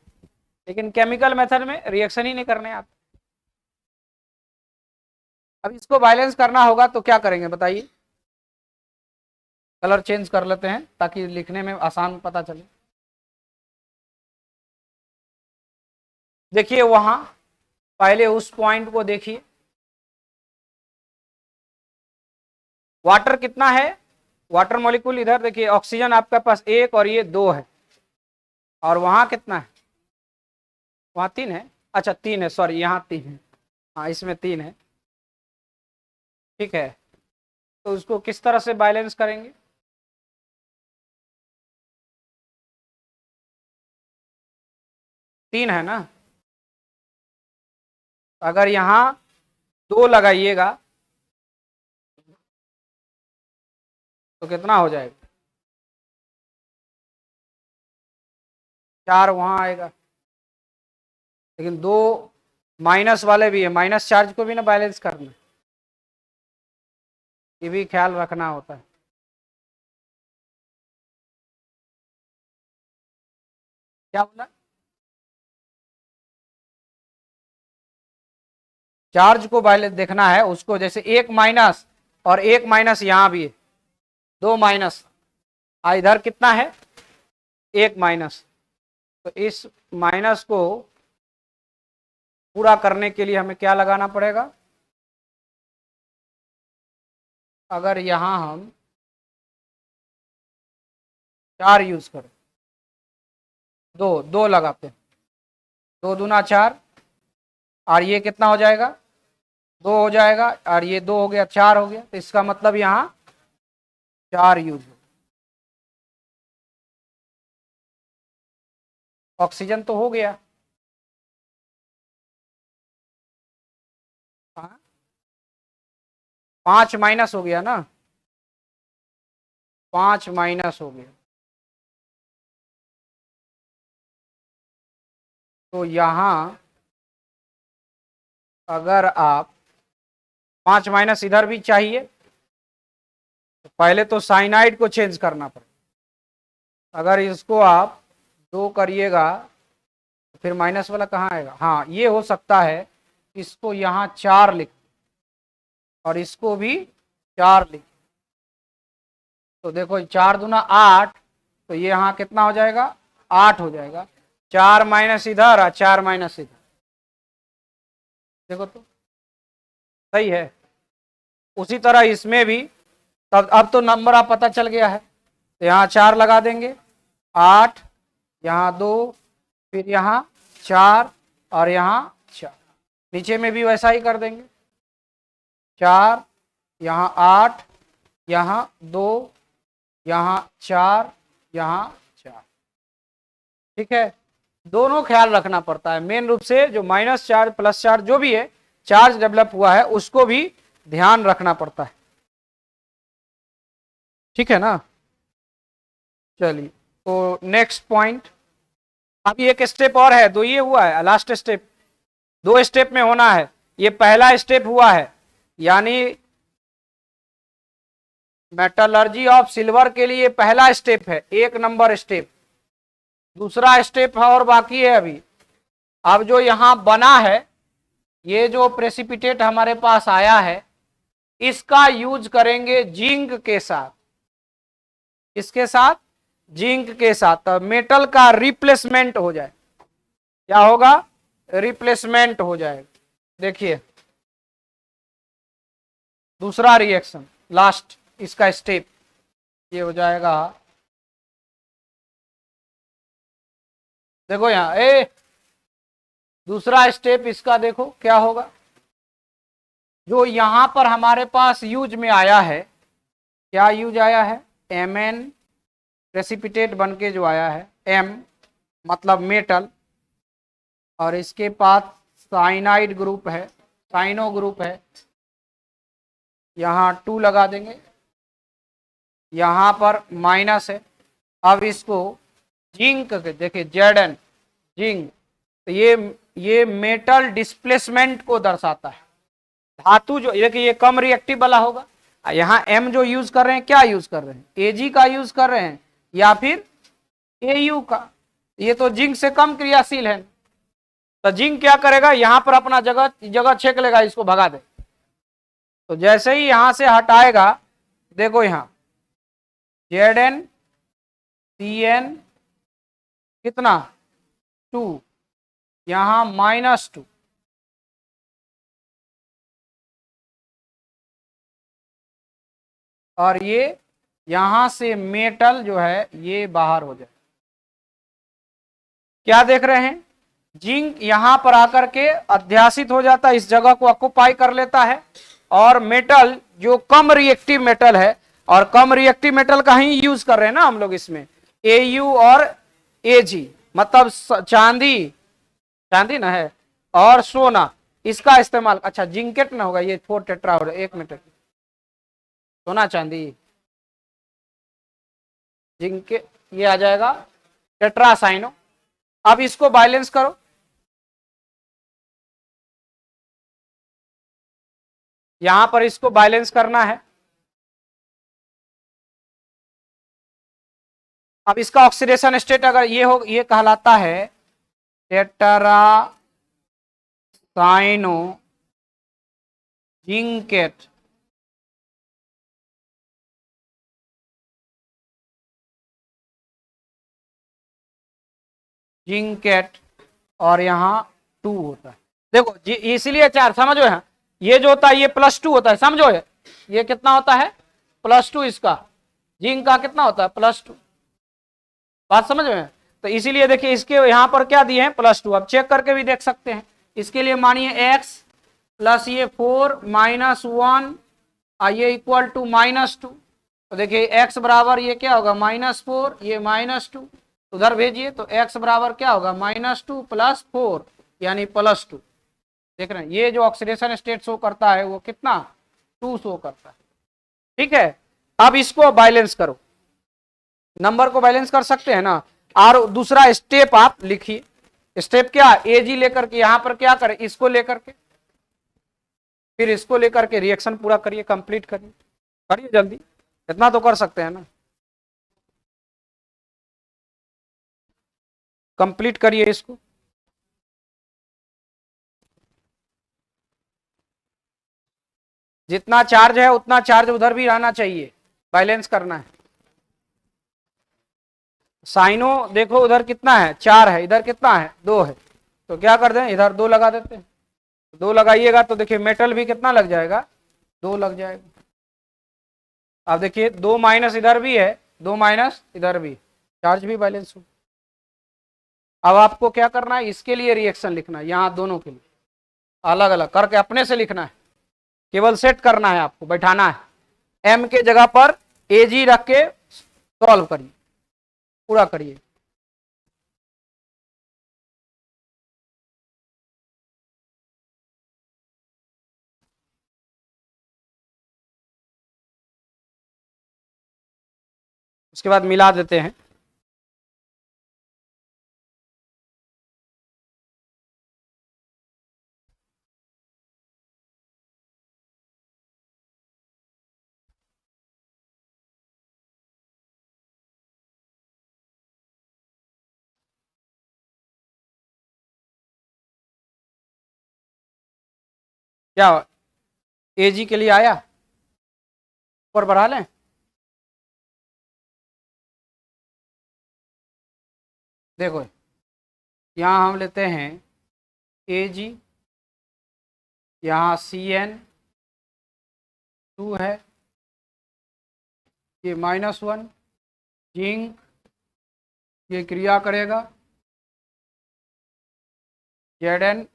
लेकिन केमिकल मेथड में रिएक्शन ही नहीं करने आता। अब इसको बैलेंस करना होगा तो क्या करेंगे बताइए। कलर चेंज कर लेते हैं ताकि लिखने में आसान पता चले। देखिए वहां पहले उस पॉइंट को देखिए, वाटर कितना है, वाटर मॉलिक्यूल इधर देखिए, ऑक्सीजन आपके पास 1 और ये 2 है, और वहां कितना है, वहां 3 है, अच्छा 3 है, सॉरी यहाँ 3 है, हाँ इसमें 3 है, ठीक है। तो उसको किस तरह से बैलेंस करेंगे, तीन है ना, अगर यहां 2 लगाइएगा तो कितना हो जाएगा, 4 वहां आएगा, लेकिन 2 माइनस वाले भी है, माइनस चार्ज को भी ना बैलेंस करना, ये भी ख्याल रखना होता है। क्या बोला, चार्ज को बैलेंस देखना है उसको, जैसे 1 माइनस और 1 माइनस यहां भी है, 2 माइनस, इधर कितना है 1 माइनस, तो इस माइनस को पूरा करने के लिए हमें क्या लगाना पड़ेगा, अगर यहां हम 4 यूज करें, 2 लगाते हैं, 2 दूना 4, और ये कितना हो जाएगा 2 हो जाएगा, और ये 2 हो गया 4 हो गया, तो इसका मतलब यहाँ 4 यूज हो, ऑक्सीजन तो हो गया, हाँ 5 माइनस हो गया ना, 5 माइनस हो गया, तो यहाँ अगर आप 5 माइनस इधर भी चाहिए, तो पहले तो साइनाइड को चेंज करना पड़ेगा, अगर इसको आप 2 करिएगा तो फिर माइनस वाला कहाँ आएगा, हाँ ये हो सकता है, इसको यहाँ 4 लिख और इसको भी 4 लिख, तो देखो 4 दूना 8, तो ये यहाँ कितना हो जाएगा 8 हो जाएगा, 4 माइनस इधर और 4 माइनस इधर, देखो तो सही है। उसी तरह इसमें भी, तब अब तो नंबर आप पता चल गया है, तो यहाँ 4 लगा देंगे, 8, यहाँ 2, फिर यहाँ 4 और यहाँ 4, नीचे में भी वैसा ही कर देंगे, 4, यहाँ 8, यहाँ 2, यहाँ 4, यहाँ 4, ठीक है। दोनों ख्याल रखना पड़ता है, मेन रूप से जो माइनस चार्ज प्लस चार्ज जो भी है चार्ज डेवलप हुआ है उसको भी ध्यान रखना पड़ता है, ठीक है ना। चलिए तो नेक्स्ट पॉइंट, अभी एक स्टेप और है, 2 ये हुआ है लास्ट स्टेप, 2 स्टेप में होना है, ये पहला स्टेप हुआ है, यानी मेटलर्जी ऑफ सिल्वर के लिए पहला स्टेप है, 1 नंबर स्टेप, दूसरा स्टेप है और बाकी है अभी। अब जो यहां बना है, ये जो प्रेसिपिटेट हमारे पास आया है, इसका यूज करेंगे जिंक के साथ, इसके साथ जिंक के साथ, तो मेटल का रिप्लेसमेंट हो जाए, क्या होगा रिप्लेसमेंट हो जाएगा। देखिए दूसरा रिएक्शन लास्ट इसका स्टेप ये हो जाएगा, देखो यहां दूसरा स्टेप इसका देखो क्या होगा, जो यहां पर हमारे पास यूज में आया है, क्या यूज आया है Mn प्रेसिपिटेट बन के जो आया है, M मतलब मेटल, और इसके पास साइनाइड ग्रुप है, साइनो ग्रुप है, यहाँ 2 लगा देंगे, यहाँ पर माइनस है, अब इसको जिंक देखिए Zn जिंक, तो ये मेटल डिस्प्लेसमेंट को दर्शाता है, धातु जो देखिए ये कम रिएक्टिव वाला होगा, यहाँ M जो यूज कर रहे हैं क्या यूज कर रहे हैं, Ag का यूज कर रहे हैं या फिर Au का, ये तो जिंक से कम क्रियाशील है, तो जिंक क्या करेगा यहाँ पर अपना जगह छेक लेगा, इसको भगा दे, तो जैसे ही यहां से हटाएगा, देखो यहां Zn Cn कितना 2, यहां -2, और ये यहां से मेटल जो है ये बाहर हो जाए। क्या देख रहे हैं, जिंक यहां पर आकर के अध्यासित हो जाता है, इस जगह को ऑक्युपाई कर लेता है, और मेटल जो कम रिएक्टिव मेटल है, और कम रिएक्टिव मेटल का ही यूज कर रहे हैं ना हम लोग इसमें, Au और Ag, मतलब चांदी, चांदी ना है, और सोना, इसका इस्तेमाल, अच्छा जिंकेट ना होगा, ये 4 टेट्रा हो, 1 मिनट, सोना चांदी जिंके, ये आ जाएगा टेट्रासाइनो। अब इसको बैलेंस करो, यहां पर इसको बैलेंस करना है। अब इसका ऑक्सीडेशन स्टेट अगर ये हो, ये कहलाता है टेट्रासाइनो जिंकेट। जिंकेट और यहाँ 2 होता है, देखो इसलिए 4 समझो है, ये जो होता है ये +2 होता है, समझो है, ये कितना होता है +2, इसका जिंक का कितना होता है +2, बात समझ में। तो इसीलिए देखिए इसके यहाँ पर क्या दिए हैं +2, अब चेक करके भी देख सकते हैं। इसके लिए मानिए x प्लस ये 4 -1 ये इक्वल टू -2, तो देखिए x बराबर ये क्या होगा -4, ये -2, उधर भेजिए तो x बराबर क्या होगा -2 + 4 यानी +2। देख रहे हैं ये जो ऑक्सीडेशन स्टेट शो करता है वो कितना 2 शो करता है, ठीक है। अब इसको बैलेंस करो, नंबर को बैलेंस कर सकते हैं ना। और दूसरा स्टेप आप लिखिए, स्टेप क्या, Ag लेकर के यहां पर क्या करें, इसको लेकर के, फिर इसको लेकर के रिएक्शन पूरा करिए, कंप्लीट करिए, करिए जल्दी, इतना तो कर सकते हैं ना, कंप्लीट करिए इसको। जितना चार्ज है उतना चार्ज उधर भी रहना चाहिए, बैलेंस करना है। साइनो देखो उधर कितना है 4 है, इधर कितना है 2 है, तो क्या कर दें इधर 2 लगा देते हैं, 2 लगाइएगा तो देखिए मेटल भी कितना लग जाएगा 2 लग जाएगा। अब देखिए 2 माइनस इधर भी है, 2 माइनस इधर भी, चार्ज भी बैलेंस हो। अब आपको क्या करना है, इसके लिए रिएक्शन लिखना है, यहाँ दोनों के लिए अलग अलग करके अपने से लिखना है, केवल सेट करना है, आपको बैठाना है, m के जगह पर Ag रख के सॉल्व करिए, पूरा करिए। उसके बाद मिला देते हैं, क्या Ag के लिए आया, ऊपर बढ़ा लें, देखो यहाँ हम लेते हैं Ag, यहाँ Cn2 है, ये -1, जिंक ये क्रिया करेगा, Zn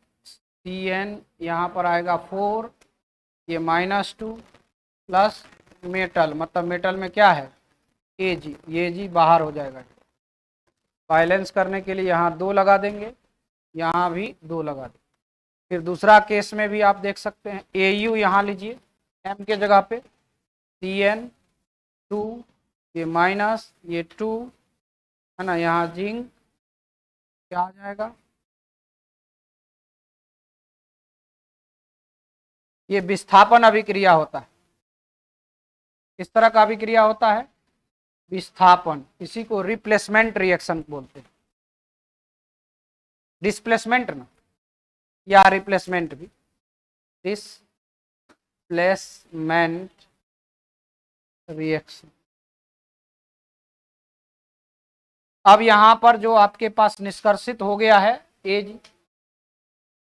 Cn यहाँ पर आएगा 4, ये -2 प्लस मेटल, मतलब मेटल में क्या है Ag, ये Ag बाहर हो जाएगा। बैलेंस करने के लिए यहाँ 2 लगा देंगे, यहाँ भी 2 लगा देंगे। फिर दूसरा केस में भी आप देख सकते हैं, Au यहाँ लीजिए m के जगह पे, Cn2 ये माइनस ये 2 है ना, यहाँ जिंक क्या आ जाएगा, ये विस्थापन अभिक्रिया होता है, किस तरह का अभिक्रिया होता है विस्थापन, इसी को रिप्लेसमेंट रिएक्शन बोलते हैं, डिस्प्लेसमेंट ना या रिप्लेसमेंट भी, डिस्प्लेसमेंट रिएक्शन। अब यहां पर जो आपके पास निष्कर्षित हो गया है एजी,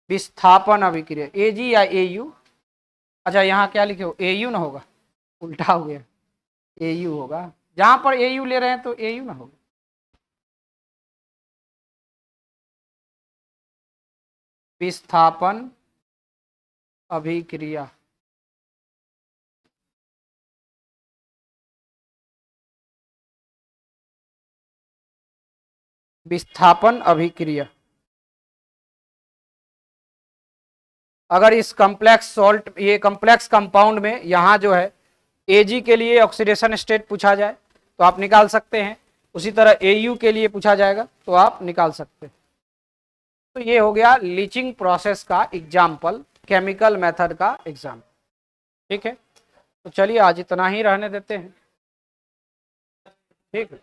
विस्थापन अभिक्रिया, एजी या एयू। अच्छा यहाँ क्या लिखे हो, एयू ना होगा, उल्टा हो गया, एयू होगा। जहां पर एयू ले रहे हैं तो एयू ना होगा। विस्थापन अभिक्रिया, विस्थापन अभिक्रिया। अगर इस कॉम्प्लेक्स सॉल्ट, ये कॉम्प्लेक्स कंपाउंड में यहां जो है एजी के लिए ऑक्सीडेशन स्टेट पूछा जाए तो आप निकाल सकते हैं, उसी तरह एयू के लिए पूछा जाएगा तो आप निकाल सकते हैं। तो ये हो गया लीचिंग प्रोसेस का एग्जाम्पल, केमिकल मेथड का एग्जाम्पल। ठीक है, तो चलिए आज इतना ही रहने देते हैं। ठीक है।